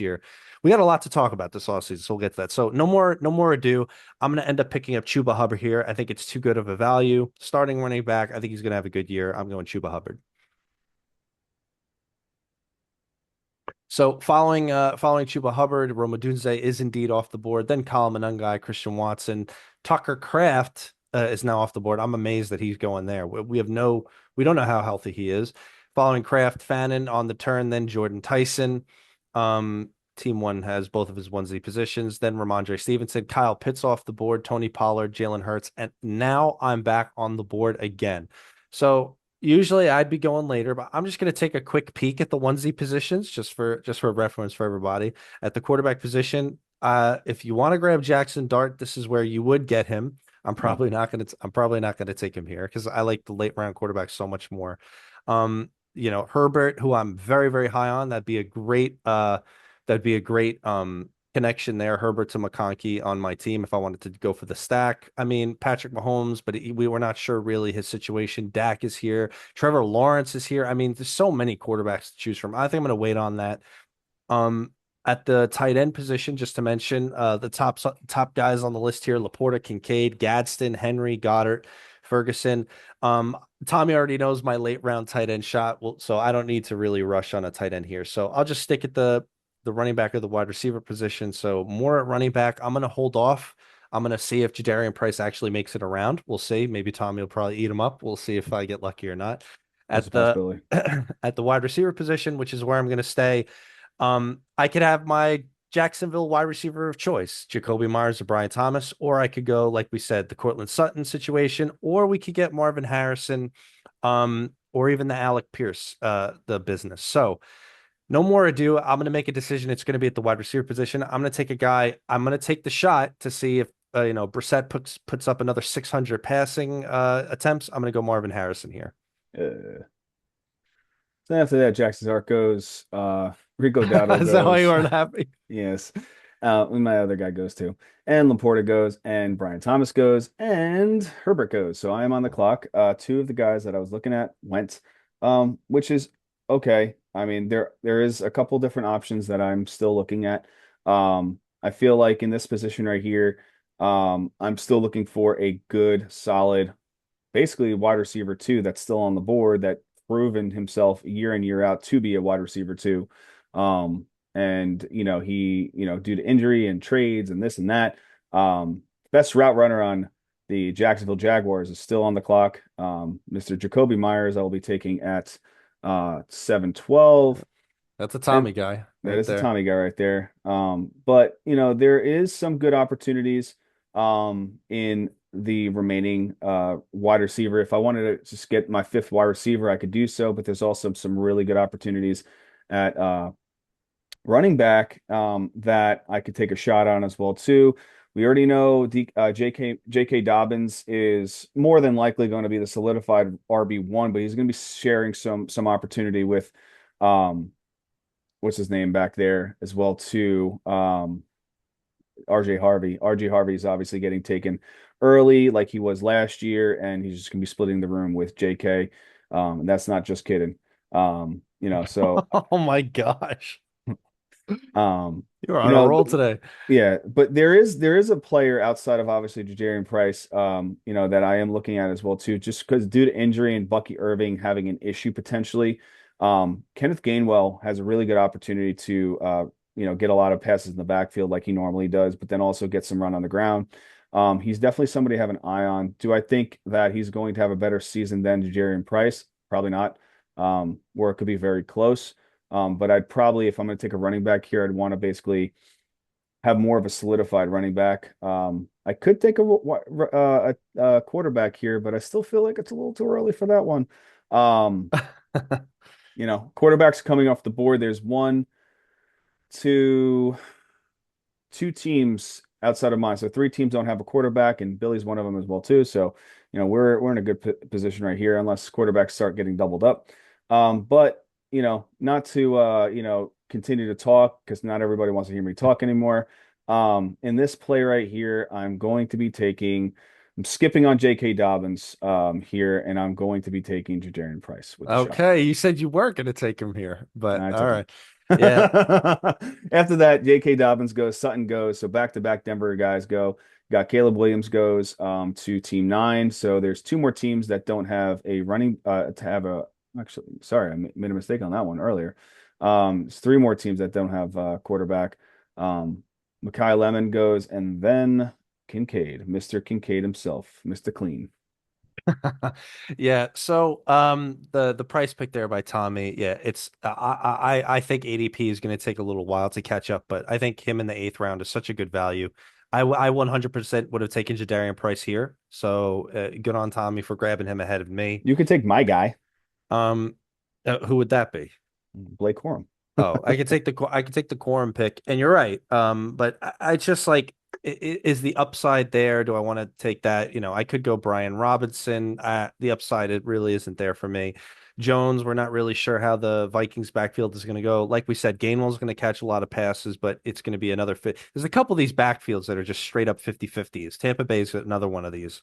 year. We got a lot to talk about this offseason, so we'll get to that. So no more ado. I'm gonna end up picking up Chuba Hubbard here. I think it's too good of a value. Starting running back, I think he's gonna have a good year. I'm going Chuba Hubbard. So following Chuba Hubbard, Roma Dunze is indeed off the board. Then Colin Monungai, Christian Watson, Tucker Kraft is now off the board. I'm amazed that he's going there. We don't know how healthy he is. Following Kraft, Fannin on the turn, then Jordan Tyson. Team one has both of his onesie positions. Then Ramondre Stevenson, Kyle Pitts off the board, Tony Pollard, Jalen Hurts, and now I'm back on the board again. So usually I'd be going later, but I'm just going to take a quick peek at the onesie positions just for reference for everybody. At the quarterback position, if you want to grab Jackson Dart, this is where you would get him. No. I'm probably not going to take him here because I like the late round quarterback so much more. Herbert, who I'm very, very high on, that'd be a great connection there. Herbert to McConkey on my team if I wanted to go for the stack. I mean, Patrick Mahomes, but we were not sure really his situation. Dak is here. Trevor Lawrence is here. I mean, there's so many quarterbacks to choose from. I think I'm going to wait on that. Um, at the tight end position, just to mention, the top guys on the list here: Laporta, Kincaid, Gadsden, Henry, Goddard, Ferguson. Tommy already knows my late round tight end shot, well, so I don't need to really rush on a tight end here. So I'll just stick at the running back or the wide receiver position. So more at running back. I'm going to hold off. I'm going to see if Jadarian Price actually makes it around. We'll see. Maybe Tommy will probably eat him up. We'll see if I get lucky or not. That's At a the possibility. at the wide receiver position, which is where I'm going to stay. I could have my Jacksonville wide receiver of choice, Jacoby Myers or Brian Thomas, or I could go, like we said, the Cortland Sutton situation, or we could get Marvin Harrison, or even the Alec Pierce, the business. So no more ado. I'm going to make a decision. It's going to be at the wide receiver position. I'm going to take a guy. I'm going to take the shot to see if Brissett puts up another 600 passing attempts. I'm going to go Marvin Harrison here. Uh, so after that, Jackson's Arc goes. Rico Dowdle Is that why you goes. weren't happy? Yes. And my other guy goes too. And Laporta goes, and Brian Thomas goes, and Herbert goes. So I am on the clock. Two of the guys that I was looking at went, which is okay. I mean, there is a couple different options that I'm still looking at. I feel like in this position right here, I'm still looking for a good, solid, basically wide receiver two that's still on the board that proven himself year in, year out to be a wide receiver two. Um, and he due to injury and trades and this and that, best route runner on the Jacksonville Jaguars is still on the clock. Mr. Jacoby Myers I will be taking at 7-12. That's a And Tommy guy that right is the there. Tommy guy right there. But there is some good opportunities in the remaining wide receiver. If I wanted to just get my fifth wide receiver, I could do so, but there's also some really good opportunities at running back that I could take a shot on as well too. We already know J.K. Dobbins is more than likely going to be the solidified RB1, but he's going to be sharing some opportunity with what's his name back there as well too. RJ Harvey. RJ Harvey is obviously getting taken early, like he was last year, and he's just gonna be splitting the room with JK. And that's not just kidding. So Oh my gosh. um, You're you on a know, roll today. yeah, but there is a player outside of obviously Jadarian Price, that I am looking at as well too, just because due to injury and Bucky Irving having an issue potentially, Kenneth Gainwell has a really good opportunity to get a lot of passes in the backfield like he normally does, but then also get some run on the ground. He's definitely somebody to have an eye on. Do I think that he's going to have a better season than Jadarian Price? Probably not. Or it could be very close. But I'd probably, if I'm going to take a running back here, I'd want to basically have more of a solidified running back. I could take a quarterback here, but I still feel like it's a little too early for that one. Um, Quarterbacks coming off the board. There's one, two, two teams outside of mine. So three teams don't have a quarterback, and Billy's one of them as well too. So, we're in a good position right here, unless quarterbacks start getting doubled up. But not to continue to talk because not everybody wants to hear me talk anymore. In this play right here, I'm skipping on J.K. Dobbins here, and I'm going to be taking Jadarian Price with the shot. Okay, you said you weren't going to take him here, but I all took him. right. Yeah. After that, J.K. Dobbins goes, Sutton goes. So back-to-back Denver guys go. Got Caleb Williams goes to team 9. So there's two more teams that don't have a running to have a actually sorry, I made a mistake on that one earlier. There's three more teams that don't have a quarterback. Makai Lemon goes, and then Kincaid, Mr. Kincaid himself, Mr. Clean. Yeah, so the price pick there by Tommy, yeah, it's I think ADP is going to take a little while to catch up, but I think him in the eighth round is such a good value. I 100% would have taken Jadarian Price here, so good on Tommy for grabbing him ahead of me. You could take my guy, Um, who would that be? Blake Corum. Oh, I could take the quorum pick, and you're right. But I just like is the upside there? Do I want to take that? I could go Brian Robinson. The upside it really isn't there for me. Jones, we're not really sure how the Vikings backfield is going to go. Like we said, Gainwell's going to catch a lot of passes, but it's going to be another fit. There's a couple of these backfields that are just straight up 50-50s. Tampa Bay's another one of these.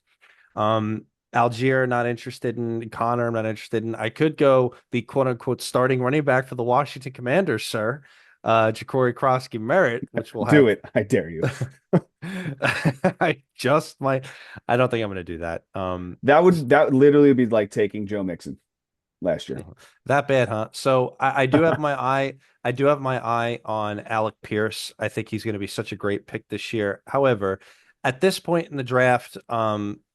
Algier, not interested in. Connor, I'm not interested in. I could go the quote unquote starting running back for the Washington Commanders, sir. Ja'Cory Krosky Merritt, which will Do have it. I dare you. I just might I don't think I'm gonna do that. That would literally be like taking Joe Mixon last year. That bad, huh? So I do have my eye on Alec Pierce. I think he's gonna be such a great pick this year. However, at this point in the draft,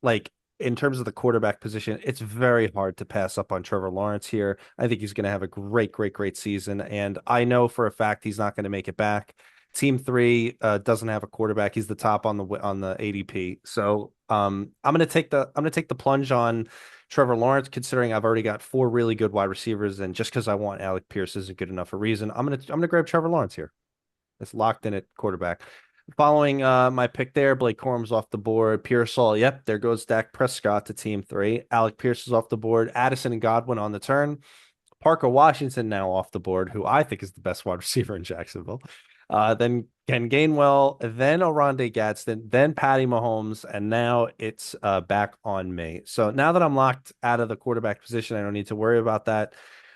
like in terms of the quarterback position, it's very hard to pass up on Trevor Lawrence here. I think he's going to have a great, great, great season, and I know for a fact he's not going to make it back. Team 3 doesn't have a quarterback. He's the top on the ADP. So I'm gonna take the plunge on Trevor Lawrence, considering I've already got four really good wide receivers, and just because I want Alec Pierce isn't good enough a reason, I'm gonna grab Trevor Lawrence here. It's locked in at quarterback. Following my pick there, Blake Corum's off the board. Pearsall, yep, there goes Dak Prescott to team 3. Alec Pierce is off the board. Addison and Godwin on the turn. Parker Washington now off the board, who I think is the best wide receiver in Jacksonville. Then Ken Gainwell, then Oronde Gadsden, then Patty Mahomes, and now it's back on me. So now that I'm locked out of the quarterback position, I don't need to worry about that.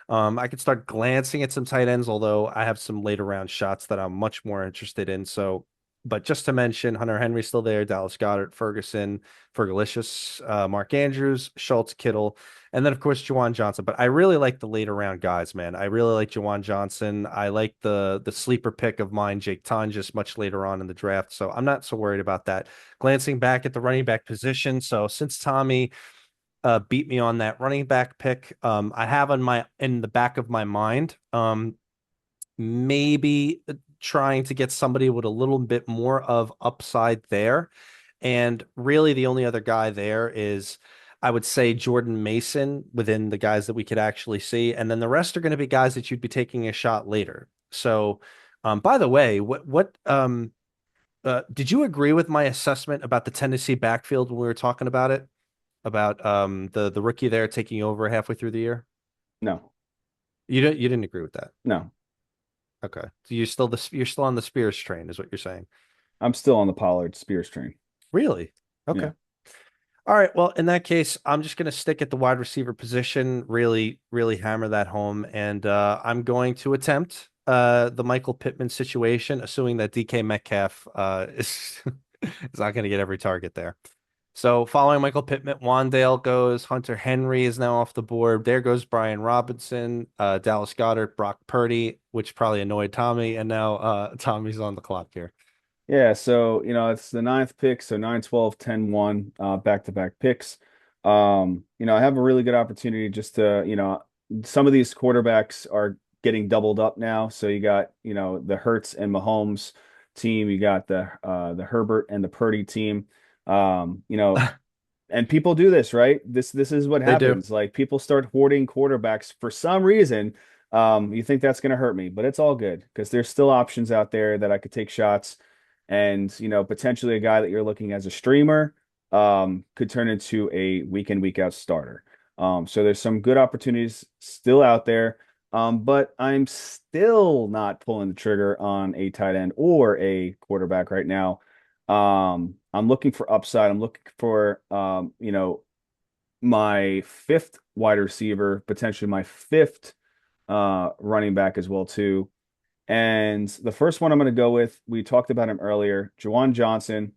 I could start glancing at some tight ends, although I have some later round shots that I'm much more interested in. So, but just to mention, Hunter Henry's still there, Dallas Goedert, Ferguson, Fergalicious, Mark Andrews, Schultz, Kittle, and then of course Juwan Johnson. But I really like the later round guys, man. I really like Juwan Johnson. I like the sleeper pick of mine, Jake Tonjes, much later on in the draft. So I'm not so worried about that. Glancing back at the running back position, so since Tommy beat me on that running back pick, I have in the back of my mind, maybe trying to get somebody with a little bit more of upside there. And really, the only other guy there is, I would say, Jordan Mason within the guys that we could actually see. And then the rest are going to be guys that you'd be taking a shot later. So, by the way, did you agree with my assessment about the Tennessee backfield when we were talking about it? About the rookie there taking over halfway through the year? No, You didn't agree with that. no. Okay. So you're still on the Spears train, is what you're saying. I'm still on the Pollard Spears train. Really? Yeah. Okay. All right. Well, in that case, I'm just going to stick at the wide receiver position, really, really hammer that home. And I'm going to attempt the Michael Pittman situation, assuming that DK Metcalf is not going to get every target there. So following Michael Pittman, Wandale goes, Hunter Henry is now off the board. There goes Brian Robinson, Dallas Goedert, Brock Purdy, which probably annoyed Tommy. And now Tommy's on the clock here. Yeah, so it's the ninth pick, so 9, 12, 10, 1, back-to-back picks. I have a really good opportunity just to, some of these quarterbacks are getting doubled up now. So you got, the Hurts and Mahomes team, you got the Herbert and the Purdy team. Um, you know, and people do this, right? This is what They do. happens. Like people start hoarding quarterbacks for some reason. You think that's going to hurt me, but it's all good because there's still options out there that I could take shots, and potentially a guy that you're looking as a streamer could turn into a week in week out starter. So there's some good opportunities still out there. But I'm still not pulling the trigger on a tight end or a quarterback right now. I'm looking for upside. I'm looking for my fifth wide receiver, potentially my fifth running back as well too. And the first one I'm going to go with, we talked about him earlier, Juwan Johnson.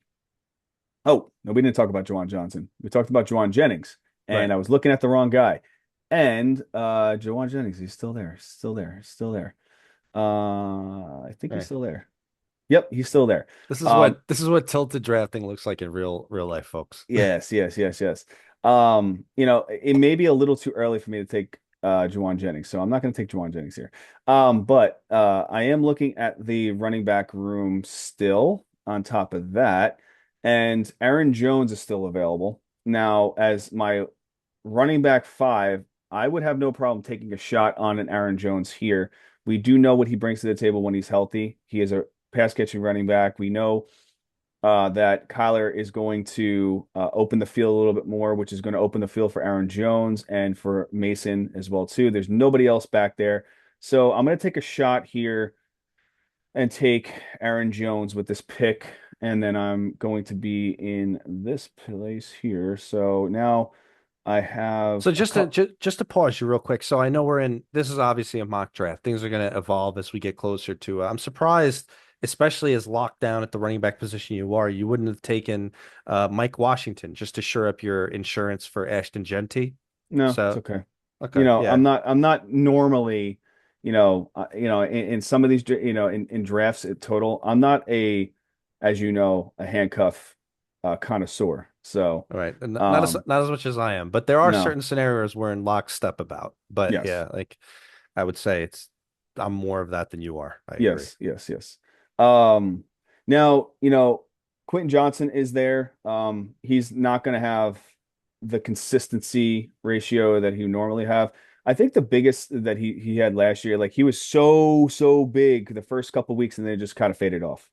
Oh, no, we didn't talk about Juwan Johnson. We talked about Juwan Jennings, and Right. I was looking at the wrong guy. And Juwan Jennings, he's still there, still there, still there. I think he's Right. still there. Yep, he's still there. This is Um, what tilted drafting looks like in real life, folks. Yes, yes, yes, yes. It may be a little too early for me to take Juwan Jennings, so I'm not going to take Juwan Jennings here. But I am looking at the running back room still on top of that, and Aaron Jones is still available. Now, as my running back five, I would have no problem taking a shot on an Aaron Jones here. We do know what he brings to the table when he's healthy. He is a pass catching running back. We know that Kyler is going to open the field a little bit more, which is going to open the field for Aaron Jones and for Mason as well too. There's nobody else back there. So I'm going to take a shot here and take Aaron Jones with this pick. And then I'm going to be in this place here. So now I have So a couple. just to pause you real quick. So I know we're in this is obviously a mock draft. Things are going to evolve as we get closer to. I'm surprised, especially as locked down at the running back position you are, you wouldn't have taken Mike Washington just to shore up your insurance for Ashton Genty. No, it's So okay. okay, yeah. I'm not normally, in some of these, in drafts at total, I'm not as a handcuff connoisseur. So, All right. And um, not as much as I am, but there are no, certain scenarios we're in lockstep about. But yes, yeah, like I would say I'm more of that than you are. I agree. yes, yes, yes. Um, Now, Quentin Johnson is there. He's not going to have the consistency ratio that he would normally have. I think the biggest that he had last year, like he was so big the first couple weeks and then it just kind of faded off.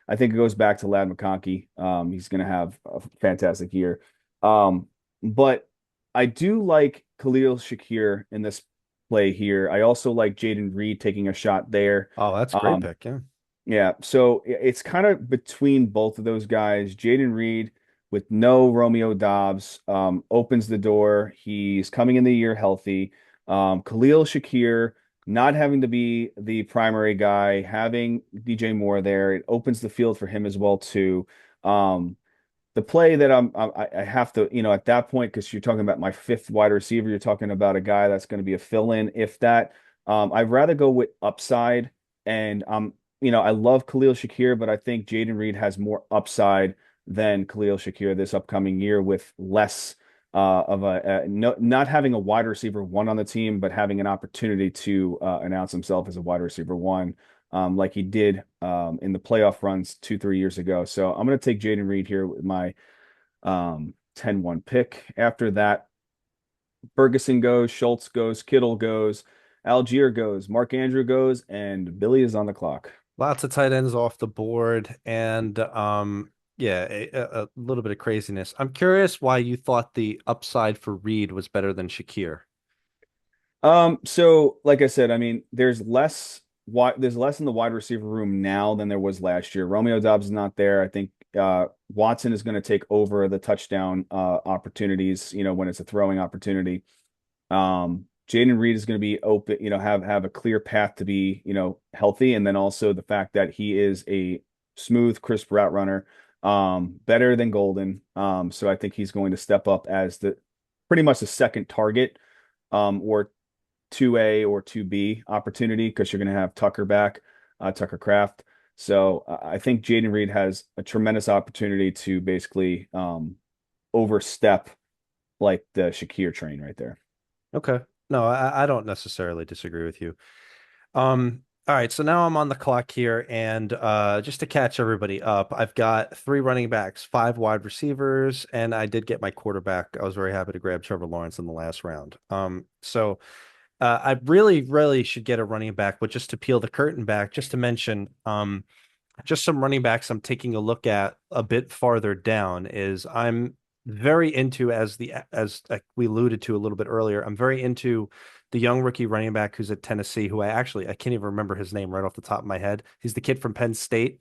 I think it goes back to Lad McConkey. He's going to have a fantastic year. But I do like Khalil Shakir in this play here. I also like Jaden Reed taking a shot there. Oh, that's a great Um, pick. Yeah. yeah, so it's kind of between both of those guys. Jaden Reed with no Romeo Dobbs opens the door. He's coming in the year healthy. Khalil Shakir not having to be the primary guy, having DJ Moore there, it opens the field for him as well too. Um, the play that I have to, at that point, because you're talking about my fifth wide receiver, you're talking about a guy that's going to be a fill-in. If that, I'd rather go with upside. And I love Khalil Shakir, but I think Jaden Reed has more upside than Khalil Shakir this upcoming year with less of no, not having a wide receiver one on the team, but having an opportunity to announce himself as a wide receiver one like he did in the playoff runs 2, 3 years ago. So I'm going to take Jaden Reed here with my 10-1 pick. After that, Ferguson goes, Schultz goes, Kittle goes, Algier goes, Mark Andrew goes, and Billy is on the clock. Lots of tight ends off the board, and yeah, a little bit of craziness. I'm curious why you thought the upside for Reed was better than Shakir. So like I said, I mean, there's less. there's less in the wide receiver room now than there was last year. Romeo Dobbs is not there. I think Watson is going to take over the touchdown opportunities, when it's a throwing opportunity. Jaden Reed is going to be open, have a clear path to be, healthy. And then also the fact that he is a smooth, crisp route runner, better than Golden. So I think he's going to step up as the pretty much the second target, or 2A or 2B opportunity because you're going to have Tucker back, Tucker Craft. So I think Jaden Reed has a tremendous opportunity to basically overstep like the Shakir train right there. Okay. No, I don't necessarily disagree with you. All right, so now I'm on the clock here, and just to catch everybody up, I've got three running backs, five wide receivers, and I did get my quarterback. I was very happy to grab Trevor Lawrence in the last round. So I really, really should get a running back, but just to peel the curtain back, just to mention, just some running backs I'm taking a look at a bit farther down is I'm very into as we alluded to a little bit earlier. I'm very into the young rookie running back who's at Tennessee, who I can't even remember his name right off the top of my head. He's the kid from Penn State.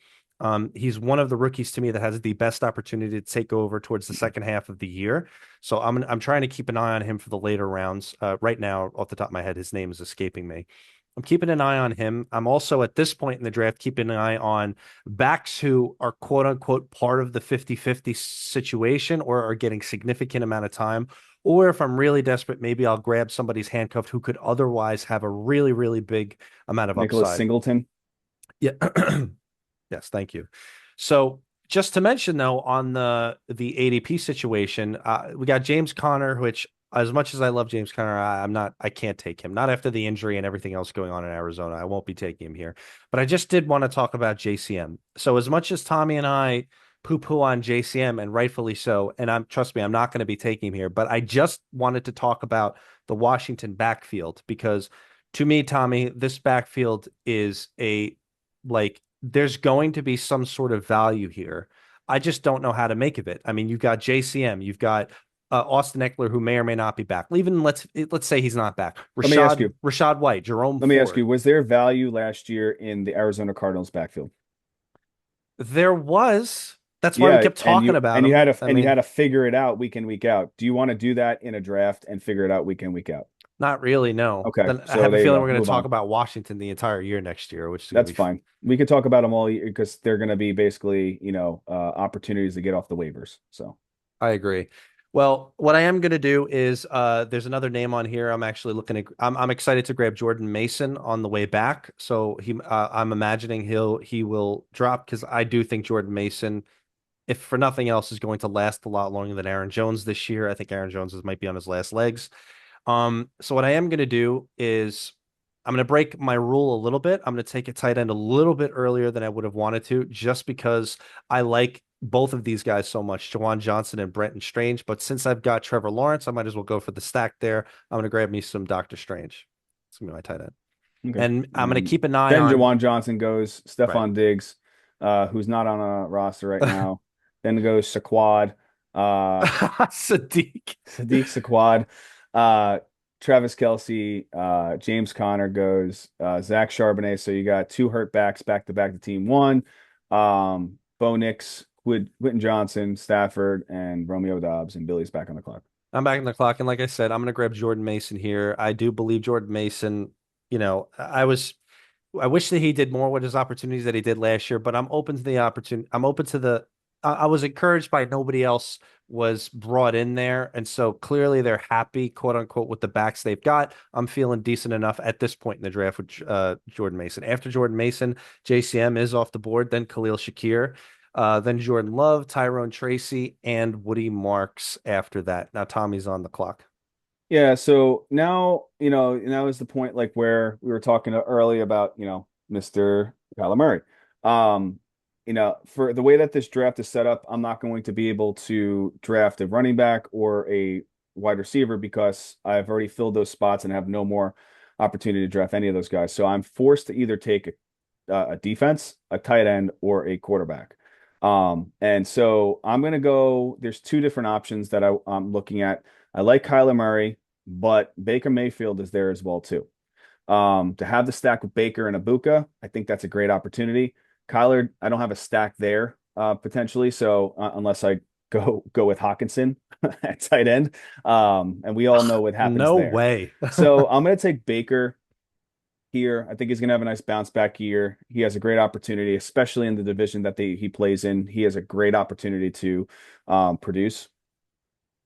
He's one of the rookies to me that has the best opportunity to take over towards the second half of the year. So I'm trying to keep an eye on him for the later rounds. Right now, off the top of my head, his name is escaping me. I'm keeping an eye on him. I'm also at this point in the draft keeping an eye on backs who are quote unquote part of the 50-50 situation or are getting significant amount of time. Or if I'm really desperate, maybe I'll grab somebody's handcuffed who could otherwise have a really, really big amount of Nicholas upside. Singleton. Yeah. Yes, thank you. So just to mention though, on the ADP situation, we got James Conner, which as much as I love James Conner, I can't take him. Not after the injury and everything else going on in Arizona. I won't be taking him here. But I just did want to talk about JCM. So as much as Tommy and I poo-poo on JCM, and rightfully so, and trust me, I'm not going to be taking him here, but I just wanted to talk about the Washington backfield because to me, Tommy, this backfield is like there's going to be some sort of value here. I just don't know how to make of it. I mean, you've got JCM, you've got Austin Eckler, who may or may not be back. Even let's say he's not back. Let me ask you, Rashad White, Jerome let me ask Ford. you, was there value last year in the Arizona Cardinals backfield? There was. That's why we Yeah, kept talking about him. I and you had mean, to figure it out week in, week out. Do you want to do that in a draft and figure it out week in, week out? not really. No. Okay, Then I so have a there you feeling go. we're going to Move talk on. about Washington the entire year next year, which is going to That's be fine. We could talk about them all year because they're going to be basically, opportunities to get off the waivers. So, I agree. Well, what I am going to do is there's another name on here. I'm actually looking at I'm excited to grab Jordan Mason on the way back. So I'm imagining he will drop because I do think Jordan Mason, if for nothing else, is going to last a lot longer than Aaron Jones this year. I think Aaron Jones might be on his last legs. So what I am going to do is I'm going to break my rule a little bit. I'm going to take a tight end a little bit earlier than I would have wanted to, just because I like both of these guys so much, Jawan Johnson and Brenton Strange. But since I've got Trevor Lawrence, I might as well go for the stack there. I'm going to grab me some Doctor Strange. It's going to be my tight end. okay. And I'm going to And keep an eye then on, Jawan Johnson goes, right. Stephon Diggs, who's not on a roster right now. Then goes Saquad, uh, Sadiq. Sadiq Saquad, uh, Travis Kelce, James Conner goes, Zach Charbonnet. So you got two hurt backs back to back to team one. Bo Nix, Quentin Johnson, Stafford, and Romeo Dobbs, and Billy's back on the clock. I'm back in the clock. And like I said, I'm going to grab Jordan Mason here. I do believe Jordan Mason, I wish that he did more with his opportunities that he did last year, but I'm open to the opportunity. I'm open to I was encouraged by nobody else was brought in there. And so clearly they're happy, quote unquote, with the backs they've got. I'm feeling decent enough at this point in the draft with Jordan Mason. After Jordan Mason, JCM is off the board, then Khalil Shakir, then Jordan Love, Tyrone Tracy, and Woody Marks after that. Now Tommy's on the clock. Yeah, so now, now is the point like where we were talking earlier about, Mr. Kyler Murray. For the way that this draft is set up, I'm not going to be able to draft a running back or a wide receiver because I've already filled those spots and have no more opportunity to draft any of those guys. So I'm forced to either take a defense, a tight end, or a quarterback. And so I'm going to go, there's two different options that I'm looking at. I like Kyler Murray, but Baker Mayfield is there as well too. To have the stack with Baker and Abuka, I think that's a great opportunity. Kyler, I don't have a stack there potentially, so unless I go with Hawkinson at tight end, and we all know what happens No there. way. So I'm going to take Baker here. I think he's going to have a nice bounce back year. He has a great opportunity, especially in the division that he plays in. He has a great opportunity to produce.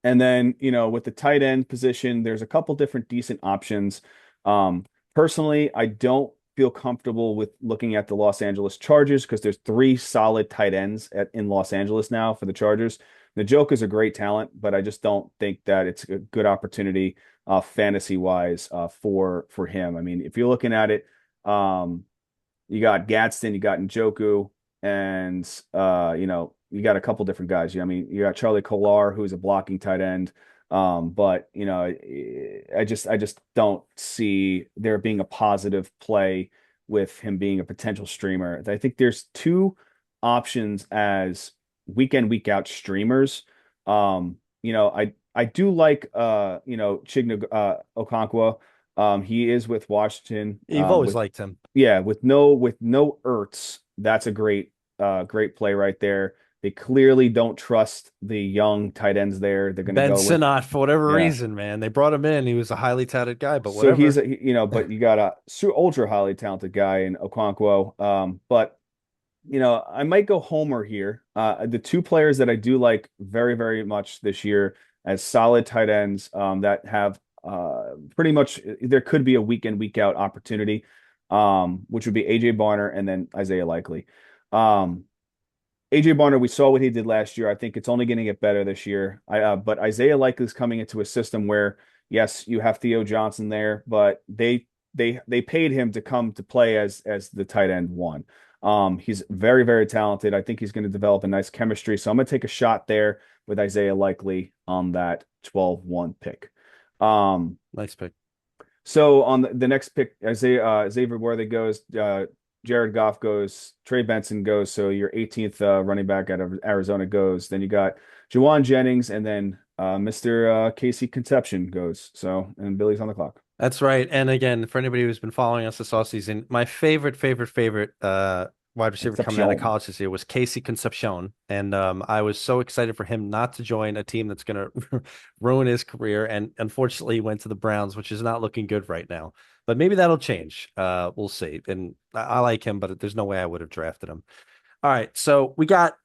And then, with the tight end position, there's a couple different decent options. Um, Personally, I don't feel comfortable with looking at the Los Angeles Chargers because there's three solid tight ends in Los Angeles now for the Chargers. The Joker's a great talent, but I just don't think that it's a good opportunity fantasy wise for him. I mean, if you're looking at it, um, you got Gadsden, you got Njoku, and you got a couple different guys. I mean, you got Charlie Kolar, who's a blocking tight end. But I just don't see there being a positive play with him being a potential streamer. I think there's two options as week in, week out streamers. I do like Chigna Okonkwo. He is with Washington. You've always liked him. Yeah, with no Ertz, that's a great play right there. They clearly don't trust the young tight ends there. They're going to Ben go with Sinnott, for whatever yeah. reason, man. They brought him in. He was a highly touted guy, but So whatever. but you got a ultra highly talented guy in Okonkwo. But I might go Homer here. The two players that I do like very, very much this year as solid tight ends that have pretty much there could be a week in, week out opportunity, which would be AJ Barner and then Isaiah Likely. Um, AJ Barner, we saw what he did last year. I think it's only going to get better this year. But Isaiah Likely is coming into a system where, yes, you have Theo Johnson there, but they paid him to come to play as the tight end one. He's very, very talented. I think he's going to develop a nice chemistry. So I'm going to take a shot there with Isaiah Likely on that 12-1 pick. Um, Nice pick. so on the next pick, Xavier Worthy goes, Jared Goff goes, Trey Benson goes. So your 18th running back out of Arizona goes. Then you got Juwan Jennings, and then Mr. Casey Conception goes. So and Billy's on the clock. That's right. And again, for anybody who's been following us this offseason, my favorite wide receiver coming out of Concepcion. college this year was Casey Concepcion. And I was so excited for him not to join a team that's going to ruin his career. And unfortunately, he went to the Browns, which is not looking good right now. But maybe that'll change. We'll see. And I like him, but there's no way I would have drafted him. All right, so we got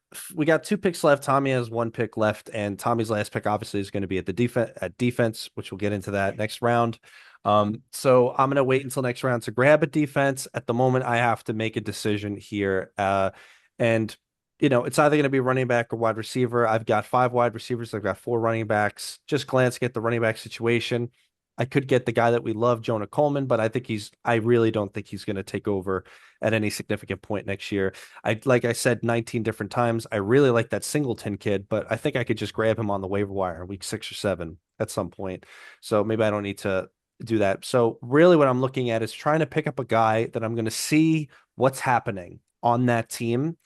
two picks left. Tommy has one pick left, and Tommy's last pick obviously is going to be at defense, which we'll get into that next round. So I'm gonna wait until next round to grab a defense. At the moment, I have to make a decision here. And it's either gonna be running back or wide receiver. I've got five wide receivers, I've got four running backs. Just glancing at the running back situation. I could get the guy that we love, Jonah Coleman, but I really don't think he's going to take over at any significant point next year. Like I said 19 different times, I really like that Singleton kid, but I think I could just grab him on the waiver wire in week 6 or 7 at some point. So maybe I don't need to do that. So really what I'm looking at is trying to pick up a guy that I'm going to see what's happening on that team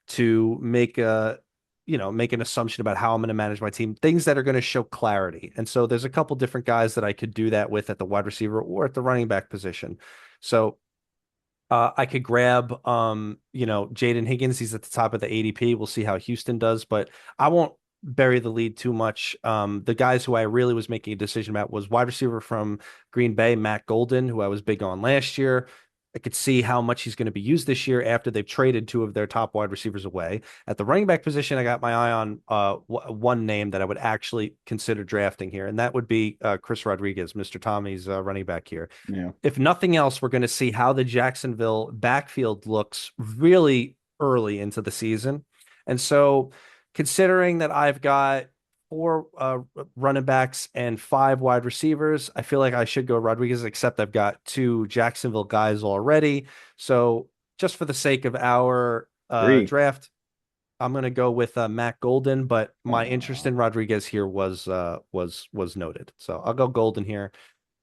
to make an assumption about how I'm going to manage my team, things that are going to show clarity. And so there's a couple different guys that I could do that with at the wide receiver or at the running back position. So I could grab, Jaden Higgins. He's at the top of the ADP. We'll see how Houston does, but I won't bury the lead too much. The guys who I really was making a decision about was wide receiver from Green Bay, Matt Golden, who I was big on last year. I could see how much he's going to be used this year after they've traded two of their top wide receivers away. At the running back position, I got my eye on one name that I would actually consider drafting here, and that would be Chris Rodriguez, Mr. Tommy's running back here. Yeah. If nothing else, we're going to see how the Jacksonville backfield looks really early into the season. And so, considering that I've got four running backs and five wide receivers, I feel like I should go Rodriguez, except I've got two Jacksonville guys already. So, just for the sake of our Three. draft, I'm going to go with Matt Golden, but my interest Uh, in Rodriguez here was noted. So I'll go Golden here.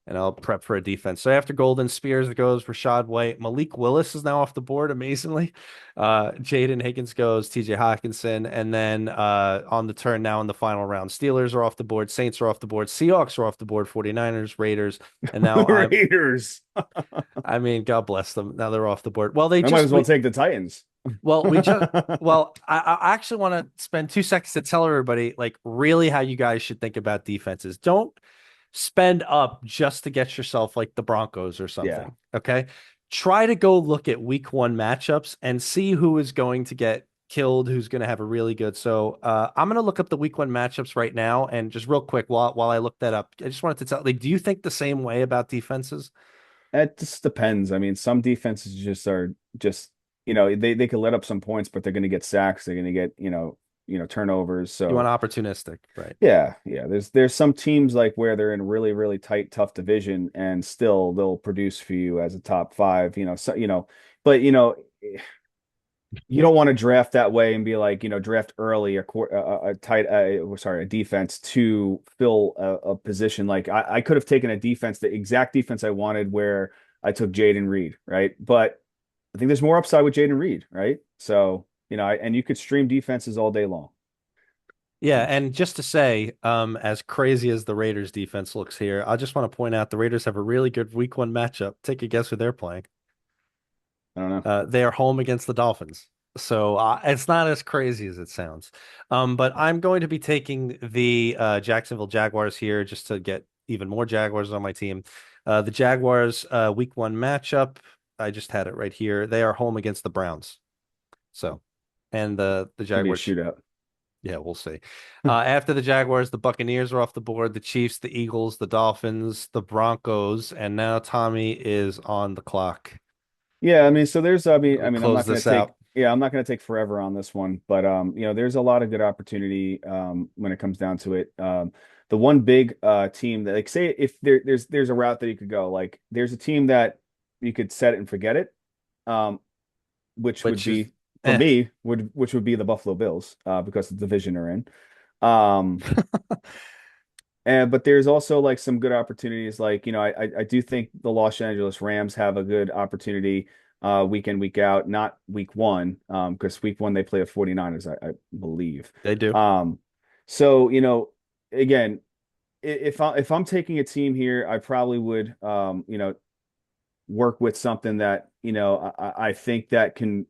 and I'll prep for a defense. So after Golden, Spears goes, Rashad White, Malik Willis is now off the board, amazingly. Jaden Higgins goes, TJ Hawkinson, and then on the turn now in the final round, Steelers are off the board, Saints are off the board, Seahawks are off the board, 49ers, Raiders, and now Raiders. I mean, God bless them. Now they're off the board. Well, they I might just as well take the Titans. we just I actually want to spend 2 seconds to tell everybody like really how you guys should think about defenses. Don't spend up just to get yourself like the Broncos or Yeah. something. Okay. Try to go look at week 1 matchups and see who is going to get killed, who's going to have a really good. So I'm going to look up the week 1 matchups right now. And just real quick, while I look that up, I just wanted to tell, like, do you think the same way about defenses? It just depends. I mean, some defenses just are just, they could let up some points, but they're going to get sacks. They're going to get, turnovers. You want So opportunistic, right? yeah, yeah. There's some teams like where they're in really, really tight, tough division and still they'll produce for you as a top five, so, but you don't want to draft that way and be like, draft early a tight, sorry, a defense to fill a position. Like I could have taken a defense, the exact defense I wanted, where I took Jaden Reed, right? But I think there's more upside with Jaden Reed, right? So, and you could stream defenses all day long. Yeah, and just to say, as crazy as the Raiders defense looks here, I just want to point out the Raiders have a really good week 1 matchup. Take a guess who they're playing. I don't know. They are home against the Dolphins. So it's not as crazy as it sounds. But I'm going to be taking the Jacksonville Jaguars here just to get even more Jaguars on my team. The Jaguars week 1 matchup, I just had it right here. They are home against the Browns. So, and the It's gonna be a Jaguars. shootout. Yeah, we'll see. After the Jaguars, the Buccaneers are off the board, the Chiefs, the Eagles, the Dolphins, the Broncos, and now Tommy is on the clock. Yeah, I mean, so there's, We I'm close not going to this take, out. yeah, I'm not going to take forever on this one, but there's a lot of good opportunity when it comes down to it. The one big team that, like, say, if there's a route that you could go, like, there's a team that you could set it and forget it, um, which would Which is be for eh. me which would be the Buffalo Bills, because of the division they're in. Um, and but there's also like some good opportunities. Like, I do think the Los Angeles Rams have a good opportunity week in, week out, not week one, because week one they play a 49ers, I believe. They do. Um, so, again, if I'm taking a team here, I probably would work with something that, I think that can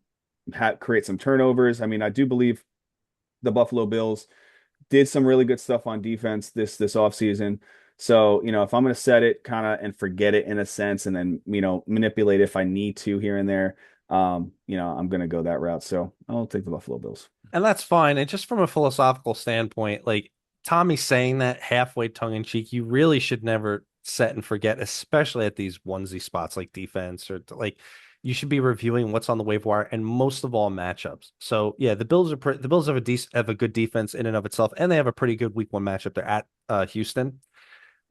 create some turnovers. I mean, I do believe the Buffalo Bills did some really good stuff on defense this offseason. So, if I'm going to set it kind of and forget it in a sense and then, manipulate if I need to here and there, I'm going to go that route. So I'll take the Buffalo Bills. And that's fine. And just from a philosophical standpoint, like Tommy saying that halfway tongue in cheek, you really should never set and forget, especially at these onesie spots like defense or like you should be reviewing what's on the waiver wire and most of all matchups. So yeah, the Bills have have a good defense in and of itself, and they have a pretty good week 1 matchup. They're at Houston.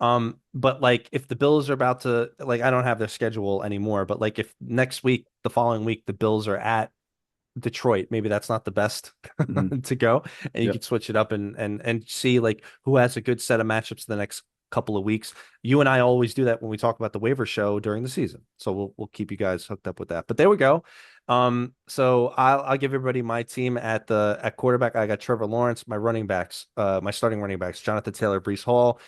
But like if the Bills are about to like I don't have their schedule anymore, but like if next week, the following week, the Bills are at Detroit, maybe that's not the best Hmm. to go, and you Yep. could switch it up and see like who has a good set of matchups the next couple of weeks. You and I always do that when we talk about the waiver show during the season, so we'll keep you guys hooked up with that. But there we go. So I'll give everybody my team at quarterback. I got Trevor Lawrence. My running backs, my starting running backs, Jonathan Taylor, Brees Hall.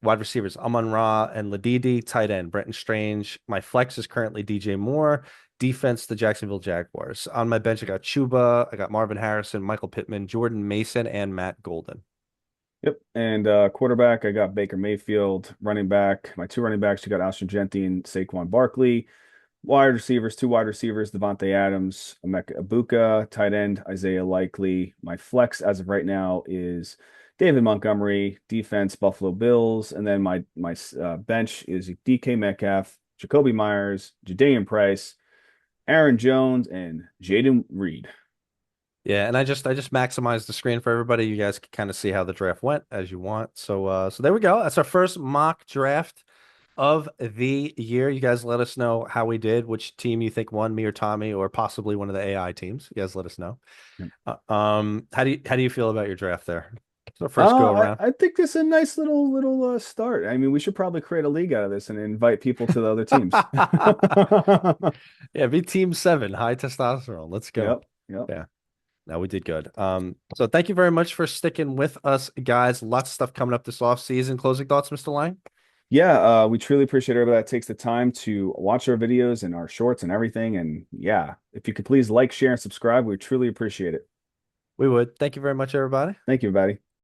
Wide receivers, Amon Ra and Ladidi. Tight end, Brenton Strange. My flex is currently DJ Moore. Defense, the Jacksonville Jaguars. On my bench, I got Chuba, I got Marvin Harrison, Michael Pittman, Jordan Mason, and Matt Golden. Yep. And quarterback, I got Baker Mayfield. Running back, my two running backs, you got Alshon Jeffrey and Saquon Barkley. Wide receivers, two wide receivers, Devontae Adams, Emeka Ibuka. Tight end, Isaiah Likely. My flex as of right now is David Montgomery. Defense, Buffalo Bills. And then my bench is DK Metcalf, Jacoby Myers, Jadean Price, Aaron Jones, and Jaden Reed. Yeah, and I just maximized the screen for everybody. You guys can kind of see how the draft went as you want. So there we go. That's our first mock draft of the year. You guys let us know how we did, which team you think won, me or Tommy, or possibly one of the AI teams. You guys let us know. How do you feel about your draft there? It's our first go I, around. I think this is a nice little start. I mean, we should probably create a league out of this and invite people to the other teams. Yeah, be team seven, high testosterone. Let's go. Yep, yep. Yeah. No, we did good. So thank you very much for sticking with us, guys. Lots of stuff coming up this off season. Closing thoughts, Mr. Lang? Yeah, we truly appreciate everybody that takes the time to watch our videos and our shorts and everything. And yeah, if you could please like, share, and subscribe, we truly appreciate it. We would. Thank you very much, everybody. Thank you, everybody.